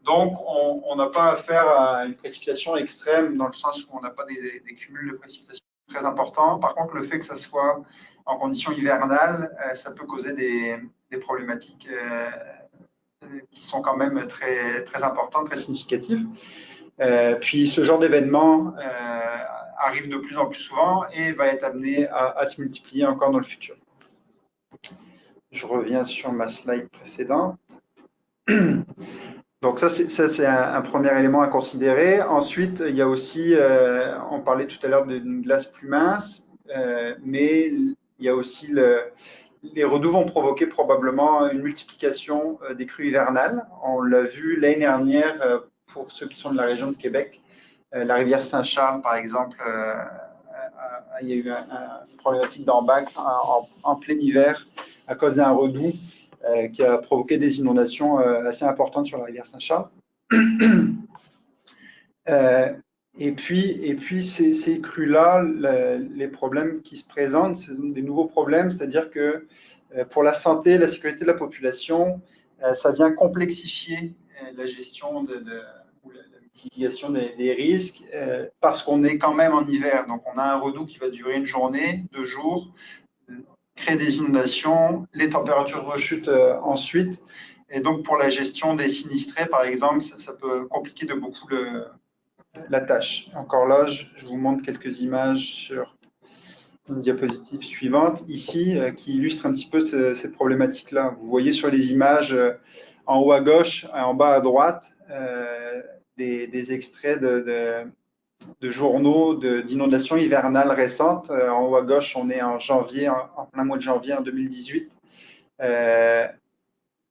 Donc, on n'a pas affaire à une précipitation extrême dans le sens où on n'a pas des cumuls de précipitations très importants. Par contre, le fait que ça soit en conditions hivernales, ça peut causer des problématiques qui sont quand même très, très importantes, très significatives. Puis, ce genre d'événement arrive de plus en plus souvent et va être amené à se multiplier encore dans le futur. Je reviens sur ma slide précédente. Donc ça, c'est un premier élément à considérer. Ensuite, il y a aussi, on parlait tout à l'heure d'une glace plus mince, mais il y a aussi les redoux vont provoquer probablement une multiplication des crues hivernales. On l'a vu l'année dernière pour ceux qui sont de la région de Québec. La rivière Saint-Charles, par exemple, il y a eu une problématique d'embac en plein hiver à cause d'un redoux qui a provoqué des inondations assez importantes sur la rivière Saint-Charles. Et puis ces crues-là, les problèmes qui se présentent, ce sont des nouveaux problèmes, c'est-à-dire que pour la santé et la sécurité de la population, ça vient complexifier la gestion ou la mitigation des risques parce qu'on est quand même en hiver. Donc on a un redoux qui va durer une journée, 2 jours, créer des inondations, les températures rechutent ensuite. Et donc, pour la gestion des sinistrés, par exemple, ça peut compliquer de beaucoup la tâche. Encore là, je vous montre quelques images sur une diapositive suivante, ici, qui illustre un petit peu cette problématique-là. Vous voyez sur les images, en haut à gauche, en bas à droite, des extraits de journaux d'inondations hivernales récentes. En haut à gauche, on est en janvier, en plein mois de janvier en 2018.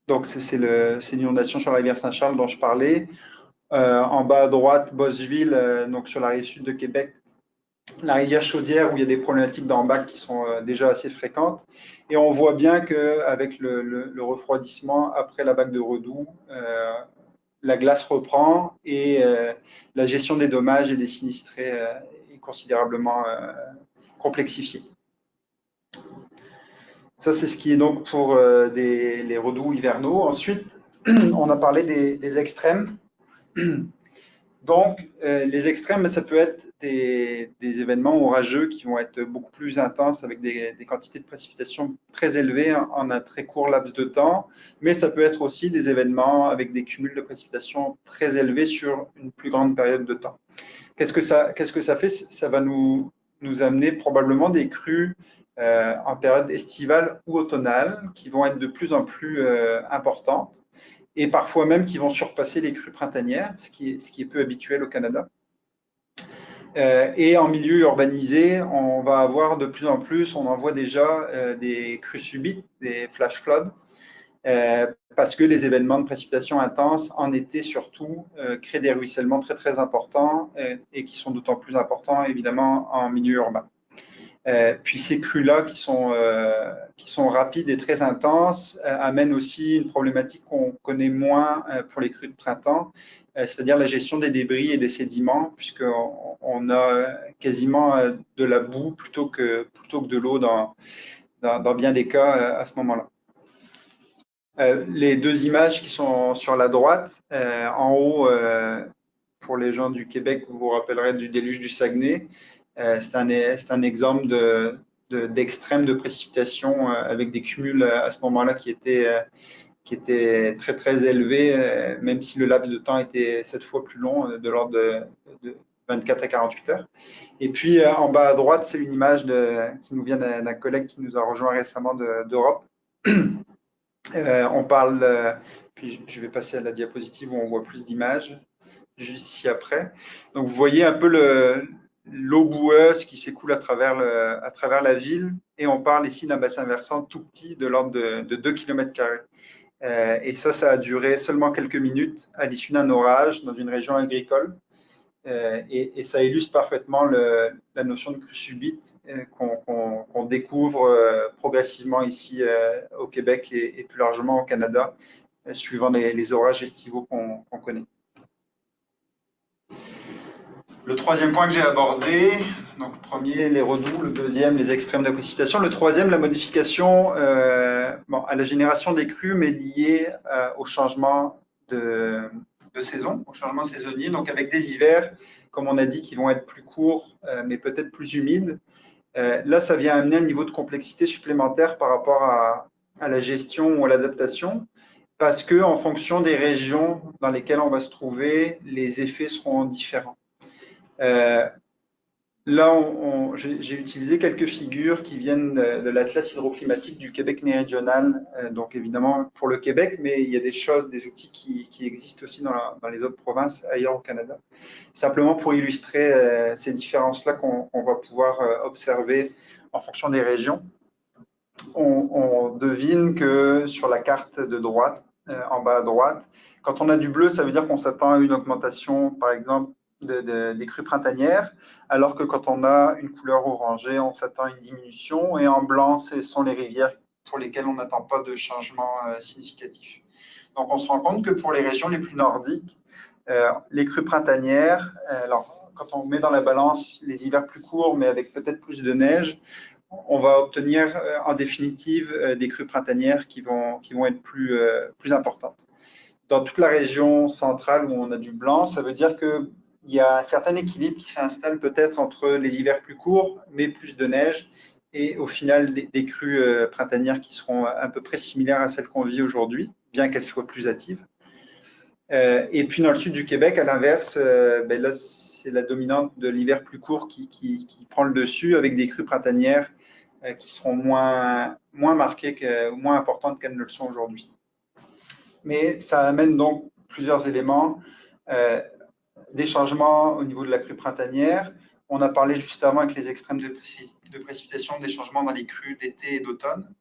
Donc, c'est l'inondation sur la rivière Saint-Charles dont je parlais. En bas à droite, Bosville, donc sur la rive sud de Québec, la rivière Chaudière où il y a des problématiques d'embac qui sont déjà assez fréquentes. Et on voit bien qu'avec le refroidissement après la vague de redoux, la glace reprend et la gestion des dommages et des sinistrés est considérablement complexifiée. Ça, c'est ce qui est donc pour les redoux hivernaux. Ensuite, on a parlé des extrêmes. Donc, les extrêmes, ça peut être des événements orageux qui vont être beaucoup plus intenses avec des quantités de précipitations très élevées en un très court laps de temps, mais ça peut être aussi des événements avec des cumuls de précipitations très élevés sur une plus grande période de temps. Qu'est-ce que ça fait? Ça va nous amener probablement des crues en période estivale ou automnale qui vont être de plus en plus importantes et parfois même qui vont surpasser les crues printanières, ce qui est peu habituel au Canada. Et en milieu urbanisé, on va avoir de plus en plus, on en voit déjà des crues subites, des flash floods, parce que les événements de précipitation intenses, en été surtout, créent des ruissellements très très importants et qui sont d'autant plus importants évidemment en milieu urbain. Puis ces crues-là qui sont rapides et très intenses amènent aussi une problématique qu'on connaît moins pour les crues de printemps, c'est-à-dire la gestion des débris et des sédiments, puisqu'on a quasiment de la boue plutôt que de l'eau dans bien des cas à ce moment-là. Les deux images qui sont sur la droite, en haut, pour les gens du Québec, vous vous rappellerez du déluge du Saguenay. C'est un exemple d'extrême de précipitation avec des cumuls à ce moment-là qui étaient qui était très très élevé, même si le laps de temps était 7 fois plus long, de l'ordre de 24 à 48 heures. Et puis en bas à droite, c'est une image qui nous vient d'un collègue qui nous a rejoint récemment d'Europe. On parle, puis je vais passer à la diapositive où on voit plus d'images, juste ici après. Donc vous voyez un peu l'eau boueuse qui s'écoule à travers la ville, et on parle ici d'un bassin versant tout petit de l'ordre de 2 km². Et ça a duré seulement quelques minutes à l'issue d'un orage dans une région agricole. Et ça illustre parfaitement la notion de crue subite qu'on découvre progressivement ici au Québec et plus largement au Canada, suivant les orages estivaux qu'on connaît. Le troisième point que j'ai abordé, donc le premier, les redoux, le deuxième, les extrêmes de précipitation, le troisième, la modification à la génération des crues, mais liée au changement de saison, au changement saisonnier, donc avec des hivers, comme on a dit, qui vont être plus courts, mais peut-être plus humides. Là, ça vient amener un niveau de complexité supplémentaire par rapport à la gestion ou à l'adaptation, parce que en fonction des régions dans lesquelles on va se trouver, les effets seront différents. Là, j'ai utilisé quelques figures qui viennent de l'Atlas hydroclimatique du Québec méridional, donc évidemment pour le Québec, mais il y a des outils qui existent aussi dans les autres provinces ailleurs au Canada. Simplement pour illustrer ces différences-là qu'on va pouvoir observer en fonction des régions. On devine que sur la carte de droite, en bas à droite, quand on a du bleu, ça veut dire qu'on s'attend à une augmentation, par exemple, des crues printanières, alors que quand on a une couleur orangée, on s'attend à une diminution, et en blanc, ce sont les rivières pour lesquelles on n'attend pas de changement significatif. Donc on se rend compte que pour les régions les plus nordiques, les crues printanières, alors quand on met dans la balance les hivers plus courts, mais avec peut-être plus de neige, on va obtenir en définitive des crues printanières qui vont être plus importantes. Dans toute la région centrale où on a du blanc, ça veut dire qu'il y a un certain équilibre qui s'installe peut-être entre les hivers plus courts, mais plus de neige, et au final des crues printanières qui seront à peu près similaires à celles qu'on vit aujourd'hui, bien qu'elles soient plus hâtives. Et puis dans le sud du Québec, à l'inverse, là c'est la dominante de l'hiver plus court qui prend le dessus, avec des crues printanières qui seront moins marquées, moins importantes qu'elles ne le sont aujourd'hui. Mais ça amène donc plusieurs éléments, des changements au niveau de la crue printanière. On a parlé juste avant avec les extrêmes de précipitation, des changements dans les crues d'été et d'automne.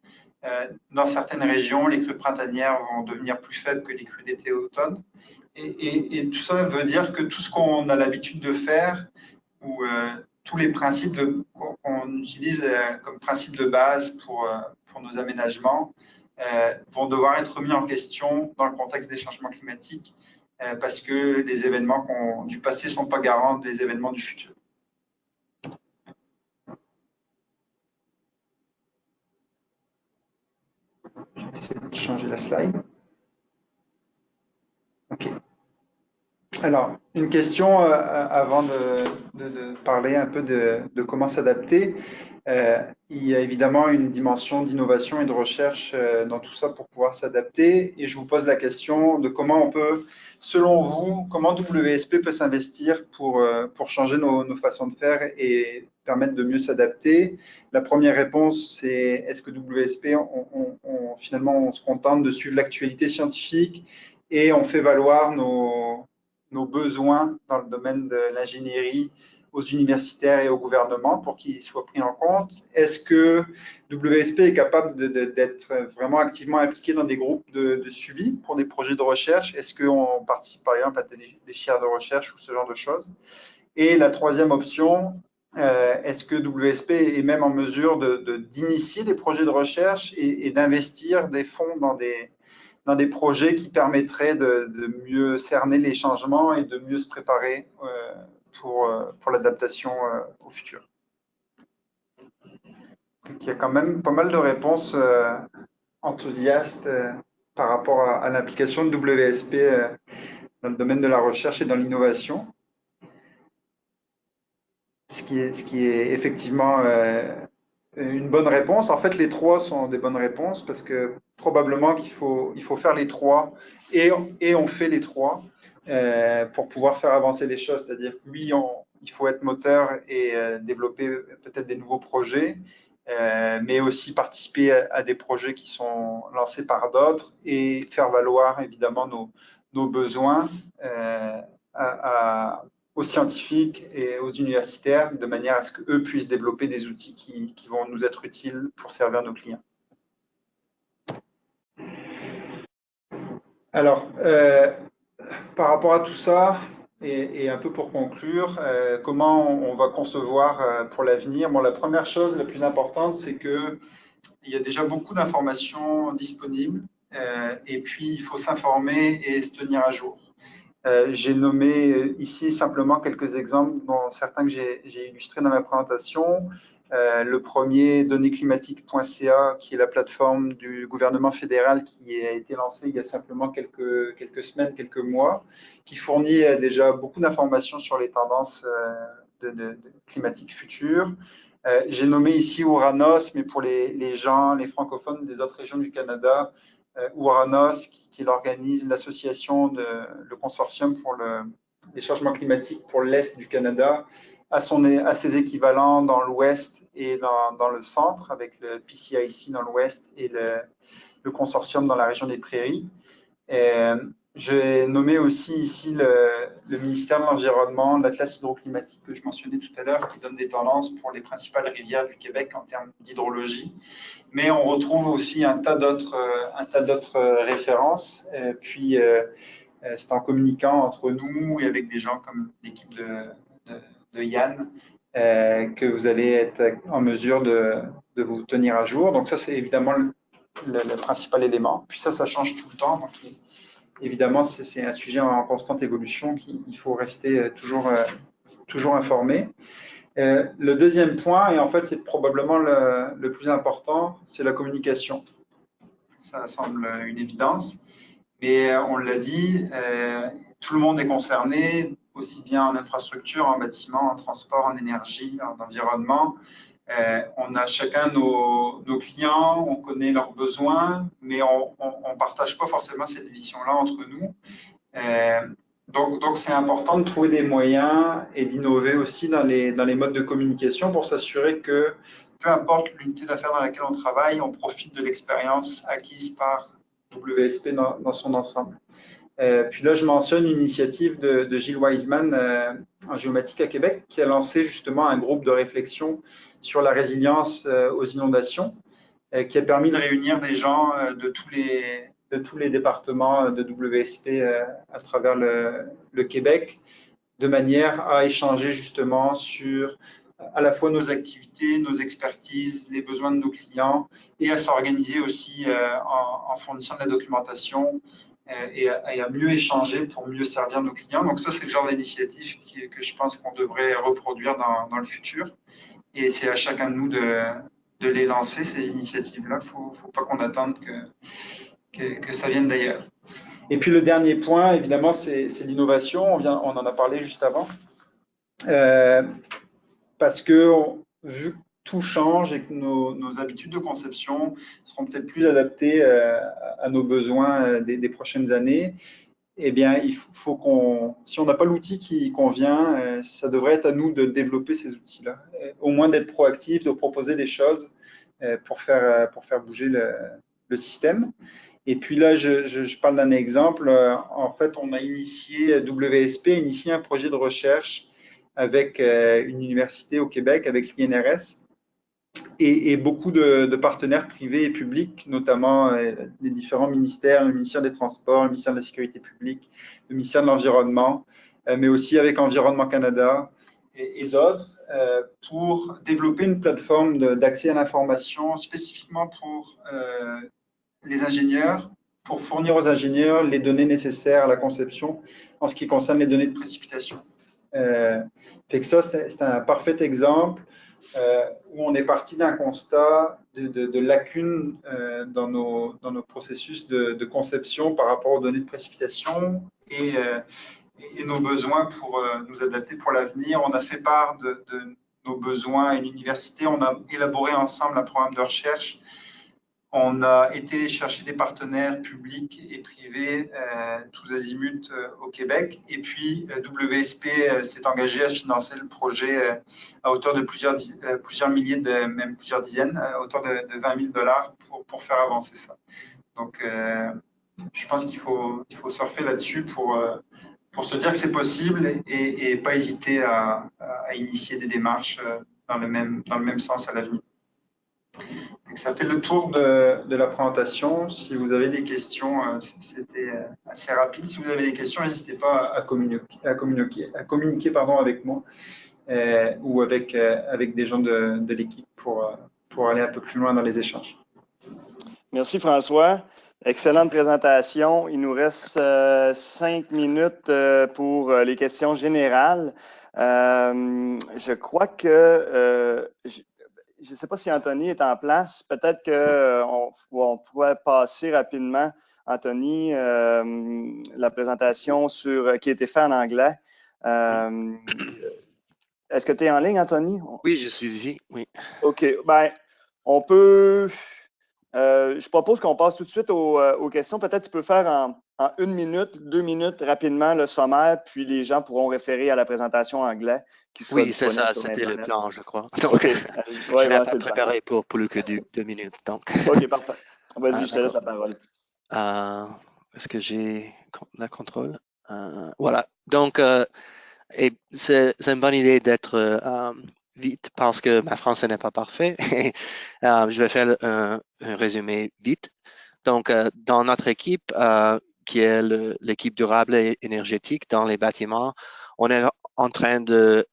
Dans certaines régions, les crues printanières vont devenir plus faibles que les crues d'été et d'automne. Et tout ça veut dire que tout ce qu'on a l'habitude de faire, ou tous les principes qu'on utilise comme principe de base pour nos aménagements, vont devoir être remis en question dans le contexte des changements climatiques, parce que les événements du passé ne sont pas garants des événements du futur. Je vais essayer de changer la slide. OK. Alors, une question avant de parler un peu de comment s'adapter. Il y a évidemment une dimension d'innovation et de recherche dans tout ça pour pouvoir s'adapter. Et je vous pose la question de comment on peut, selon vous, comment WSP peut s'investir pour changer nos façons de faire et permettre de mieux s'adapter. La première réponse, c'est est-ce que WSP, finalement, on se contente de suivre l'actualité scientifique et on fait valoir nos besoins dans le domaine de l'ingénierie aux universitaires et au gouvernement pour qu'ils soient pris en compte? Est-ce que WSP est capable d'être vraiment activement impliqué dans des groupes de suivi pour des projets de recherche? Est-ce qu'on participe par exemple à des chaires de recherche ou ce genre de choses? Et la troisième option, est-ce que WSP est même en mesure d'initier des projets de recherche et d'investir des fonds dans des projets qui permettraient de mieux cerner les changements et de mieux se préparer pour l'adaptation au futur? Donc, il y a quand même pas mal de réponses enthousiastes par rapport à l'implication de WSP dans le domaine de la recherche et dans l'innovation. Ce qui est effectivement une bonne réponse. En fait, les trois sont des bonnes réponses parce que probablement qu'il faut faire les trois et on fait les trois pour pouvoir faire avancer les choses. C'est-à-dire que oui, il faut être moteur et développer peut-être des nouveaux projets, mais aussi participer à des projets qui sont lancés par d'autres et faire valoir évidemment nos besoins aux scientifiques et aux universitaires de manière à ce qu'eux puissent développer des outils qui vont nous être utiles pour servir nos clients. Alors, par rapport à tout ça, et un peu pour conclure, comment on va concevoir pour l'avenir? Bon, la première chose, la plus importante, c'est que il y a déjà beaucoup d'informations disponibles, et puis il faut s'informer et se tenir à jour. J'ai nommé ici simplement quelques exemples, dont certains que j'ai illustrés dans ma présentation. Le premier, donnéesclimatiques.ca, qui est la plateforme du gouvernement fédéral qui a été lancée il y a simplement quelques semaines, quelques mois, qui fournit déjà beaucoup d'informations sur les tendances de climatiques futures. J'ai nommé ici Ouranos, mais pour les gens, les francophones des autres régions du Canada, Ouranos, qui organise l'association, le consortium pour les changements climatiques pour l'Est du Canada, à ses équivalents dans l'Ouest et dans le centre, avec le PCIC dans l'Ouest et le consortium dans la région des Prairies. J'ai nommé aussi ici le ministère de l'Environnement, l'Atlas hydroclimatique que je mentionnais tout à l'heure, qui donne des tendances pour les principales rivières du Québec en termes d'hydrologie. Mais on retrouve aussi un tas d'autres références. Puis, c'est en communiquant entre nous et avec des gens comme l'équipe de Yann que vous allez être en mesure de vous tenir à jour. Donc ça, c'est évidemment le principal élément. Puis ça change tout le temps. Donc, évidemment, c'est un sujet en constante évolution qu'il faut rester toujours informé. Le deuxième point, et en fait c'est probablement le plus important, c'est la communication. Ça semble une évidence, mais on l'a dit, tout le monde est concerné, aussi bien en infrastructure, en bâtiment, en transport, en énergie, en environnement. On a chacun nos clients, on connaît leurs besoins, mais on ne partage pas forcément cette vision-là entre nous. Donc, c'est important de trouver des moyens et d'innover aussi dans les modes de communication pour s'assurer que, peu importe l'unité d'affaires dans laquelle on travaille, on profite de l'expérience acquise par WSP dans son ensemble. Puis là, je mentionne une initiative de Gilles Wiseman en géomatique à Québec qui a lancé justement un groupe de réflexion sur la résilience aux inondations qui a permis de réunir des gens de tous les départements de WSP à travers le Québec, de manière à échanger justement sur à la fois nos activités, nos expertises, les besoins de nos clients, et à s'organiser aussi en fournissant de la documentation et à mieux échanger pour mieux servir nos clients. Donc ça, c'est le genre d'initiative que je pense qu'on devrait reproduire dans le futur. Et c'est à chacun de nous de les lancer, ces initiatives-là. Il ne faut pas qu'on attende que ça vienne d'ailleurs. Et puis le dernier point, évidemment, c'est l'innovation. On en a parlé juste avant. Parce que vu que tout change et que nos habitudes de conception seront peut-être plus adaptées à nos besoins des prochaines années, eh bien, il faut si on n'a pas l'outil qui convient, ça devrait être à nous de développer ces outils-là. Au moins d'être proactif, de proposer des choses pour faire bouger le système. Et puis là, je parle d'un exemple. En fait, on a WSP a initié un projet de recherche avec une université au Québec, avec l'INRS, et beaucoup de partenaires privés et publics, notamment les différents ministères, le ministère des Transports, le ministère de la Sécurité publique, le ministère de l'Environnement, mais aussi avec Environnement Canada et d'autres, pour développer une plateforme d'accès à l'information spécifiquement pour les ingénieurs, pour fournir aux ingénieurs les données nécessaires à la conception en ce qui concerne les données de précipitation. Fait que ça, c'est un parfait exemple où on est parti d'un constat de lacunes dans nos processus de conception par rapport aux données de précipitation et nos besoins pour nous adapter pour l'avenir. On a fait part de nos besoins à une université. On a élaboré ensemble un programme de recherche. On a été chercher des partenaires publics et privés, tous azimuts au Québec. Et puis, WSP s'est engagé à financer le projet à hauteur de plusieurs milliers, même plusieurs dizaines, à hauteur de 20 000 $ pour faire avancer ça. Donc, je pense qu'il faut surfer là-dessus pour se dire que c'est possible et pas hésiter à initier des démarches dans le même sens à l'avenir. Ça fait le tour de la présentation. Si vous avez des questions, c'était assez rapide. Si vous avez des questions, n'hésitez pas à communiquer avec moi ou avec des gens de l'équipe pour aller un peu plus loin dans les échanges. Merci François. Excellente présentation. Il nous reste 5 minutes pour les questions générales. Je crois que je ne sais pas si Anthony est en place. Peut-être qu'on pourrait passer rapidement, Anthony, la présentation qui a été faite en anglais. Est-ce que tu es en ligne, Anthony? Oui, je suis ici, oui. OK. Ben, on peut... je propose qu'on passe tout de suite aux questions. Peut-être tu peux faire en 1 minute, 2 minutes rapidement le sommaire, puis les gens pourront référer à la présentation anglais qui sera Oui, c'est disponible ça, sur c'était le Internet. plan, je crois. Donc, OK. je n'ai pas préparé pour plus que 2 minutes. Donc. OK, parfait. Vas-y, je te laisse la parole. Est-ce que j'ai la contrôle? Voilà. Donc, c'est une bonne idée d'être vite parce que ma français n'est pas parfait. Je vais faire un résumé vite. Donc, dans notre équipe, qui est l'équipe durable et énergétique dans les bâtiments, on est en train de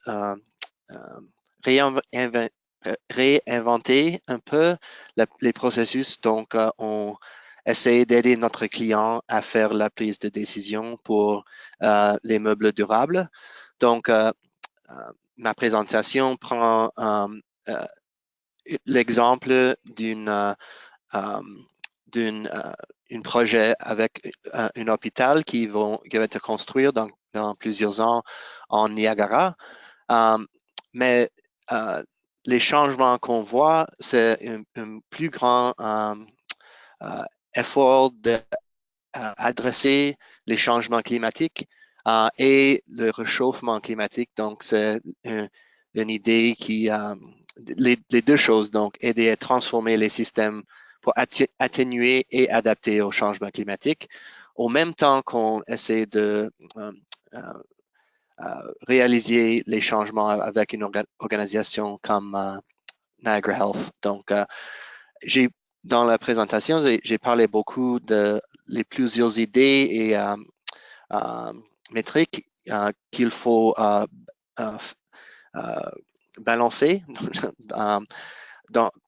réinventer un peu les processus. Donc, on essaie d'aider notre client à faire la prise de décision pour les meubles durables. Donc, ma présentation prend l'exemple d'un projet avec un hôpital qui va être construit dans plusieurs ans en Niagara. Mais les changements qu'on voit, c'est un plus grand effort d'adresser les changements climatiques et le réchauffement climatique. Donc, c'est une idée qui, les deux choses, donc aider à transformer les systèmes pour atténuer et adapter au changement climatique, au même temps qu'on essaie de réaliser les changements avec une organisation comme Niagara Health. Donc, dans la présentation, j'ai parlé beaucoup de les plusieurs idées et métriques qu'il faut balancer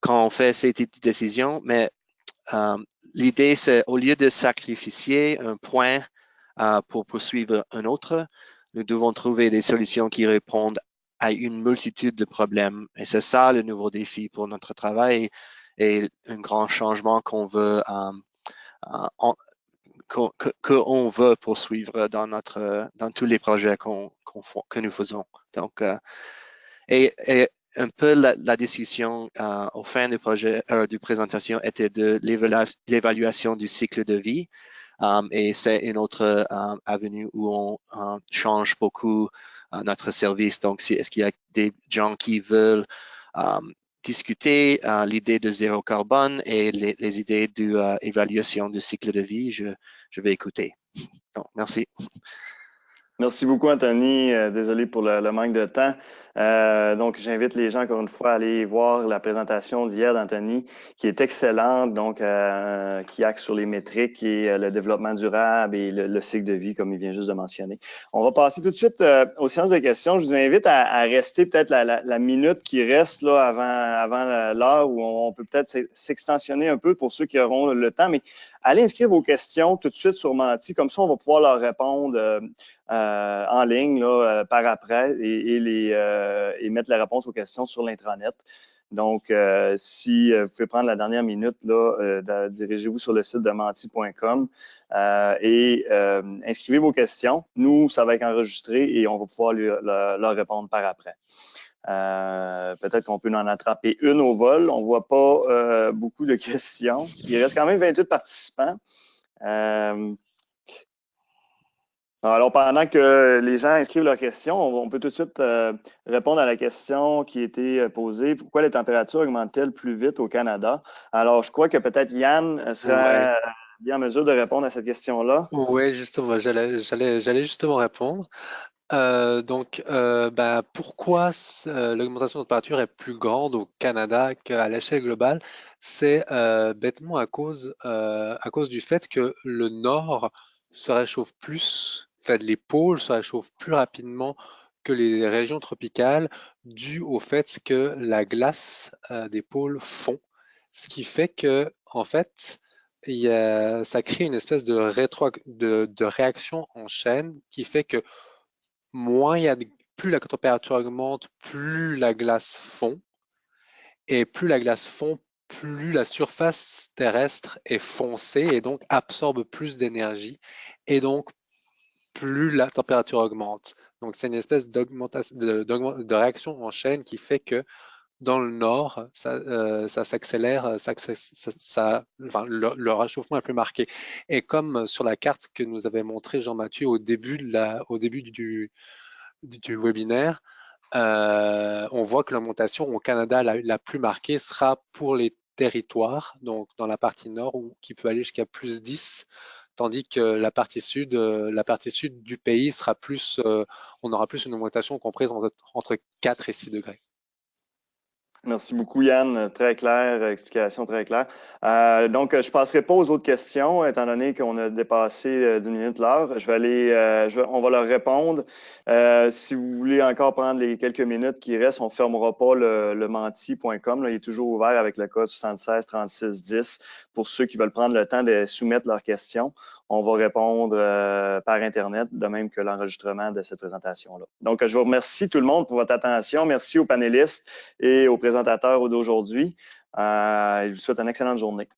quand on fait ces types de décisions. Mais l'idée, c'est au lieu de sacrifier un point pour poursuivre un autre, nous devons trouver des solutions qui répondent à une multitude de problèmes. Et c'est ça le nouveau défi pour notre travail et un grand changement qu'on veut qu'on veut poursuivre dans tous les projets que nous faisons. Donc, et un peu la discussion au fin du projet, du présentation était de l'évaluation du cycle de vie. Et c'est une autre avenue où on change beaucoup notre service. Donc, est-ce qu'il y a des gens qui veulent discuter l'idée de zéro carbone et les idées d'évaluation du cycle de vie, je vais écouter. Donc, merci. Merci beaucoup, Anthony. Désolé pour le manque de temps. Donc, j'invite les gens, encore une fois, à aller voir la présentation d'hier d'Anthony, qui est excellente, donc qui axe sur les métriques et le développement durable et le cycle de vie, comme il vient juste de mentionner. On va passer tout de suite aux séances de questions. Je vous invite à rester peut-être la minute qui reste là avant l'heure où on peut peut-être s'extensionner un peu pour ceux qui auront le temps, mais allez inscrire vos questions tout de suite sur Menti, comme ça on va pouvoir leur répondre en ligne là, par après et mettre la réponse aux questions sur l'intranet. Donc, si vous pouvez prendre la dernière minute, là, dirigez-vous sur le site de menti.com et inscrivez vos questions. Nous, ça va être enregistré et on va pouvoir leur répondre par après. Peut-être qu'on peut en attraper une au vol. On ne voit pas beaucoup de questions. Il reste quand même 28 participants. Alors, pendant que les gens inscrivent leurs questions, on peut tout de suite répondre à la question qui a été posée. Pourquoi les températures augmentent-elles plus vite au Canada? Alors, je crois que peut-être Yann serait bien en mesure de répondre à cette question-là. Oui, justement, j'allais justement répondre. Pourquoi l'augmentation de température est plus grande au Canada qu'à l'échelle globale? C'est bêtement à cause du fait que le nord se réchauffe plus, les pôles se réchauffent plus rapidement que les régions tropicales, dû au fait que la glace des pôles fond, ce qui fait que, en fait, ça crée une espèce de réaction en chaîne qui fait que plus la température augmente, plus la glace fond. Et plus la glace fond, plus la surface terrestre est foncée et donc absorbe plus d'énergie. Et donc, plus la température augmente. Donc, c'est une espèce de réaction en chaîne qui fait que dans le nord, ça s'accélère, le réchauffement est plus marqué. Et comme sur la carte que nous avait montré Jean-Mathieu au début du webinaire, on voit que l'augmentation au Canada la plus marquée sera pour les territoires, donc dans la partie nord, qui peut aller jusqu'à plus 10, tandis que la partie sud du pays sera on aura plus une augmentation comprise entre 4 et 6 degrés. Merci beaucoup, Yann. Très clair, explication très claire. Donc, je ne passerai pas aux autres questions, étant donné qu'on a dépassé d'une minute l'heure. On va leur répondre. Si vous voulez encore prendre les quelques minutes qui restent, on ne fermera pas le menti.com. Il est toujours ouvert avec le code 76 36 10 pour ceux qui veulent prendre le temps de soumettre leurs questions. On va répondre par Internet, de même que l'enregistrement de cette présentation-là. Donc, je vous remercie tout le monde pour votre attention. Merci aux panélistes et aux présentateurs d'aujourd'hui. Je vous souhaite une excellente journée.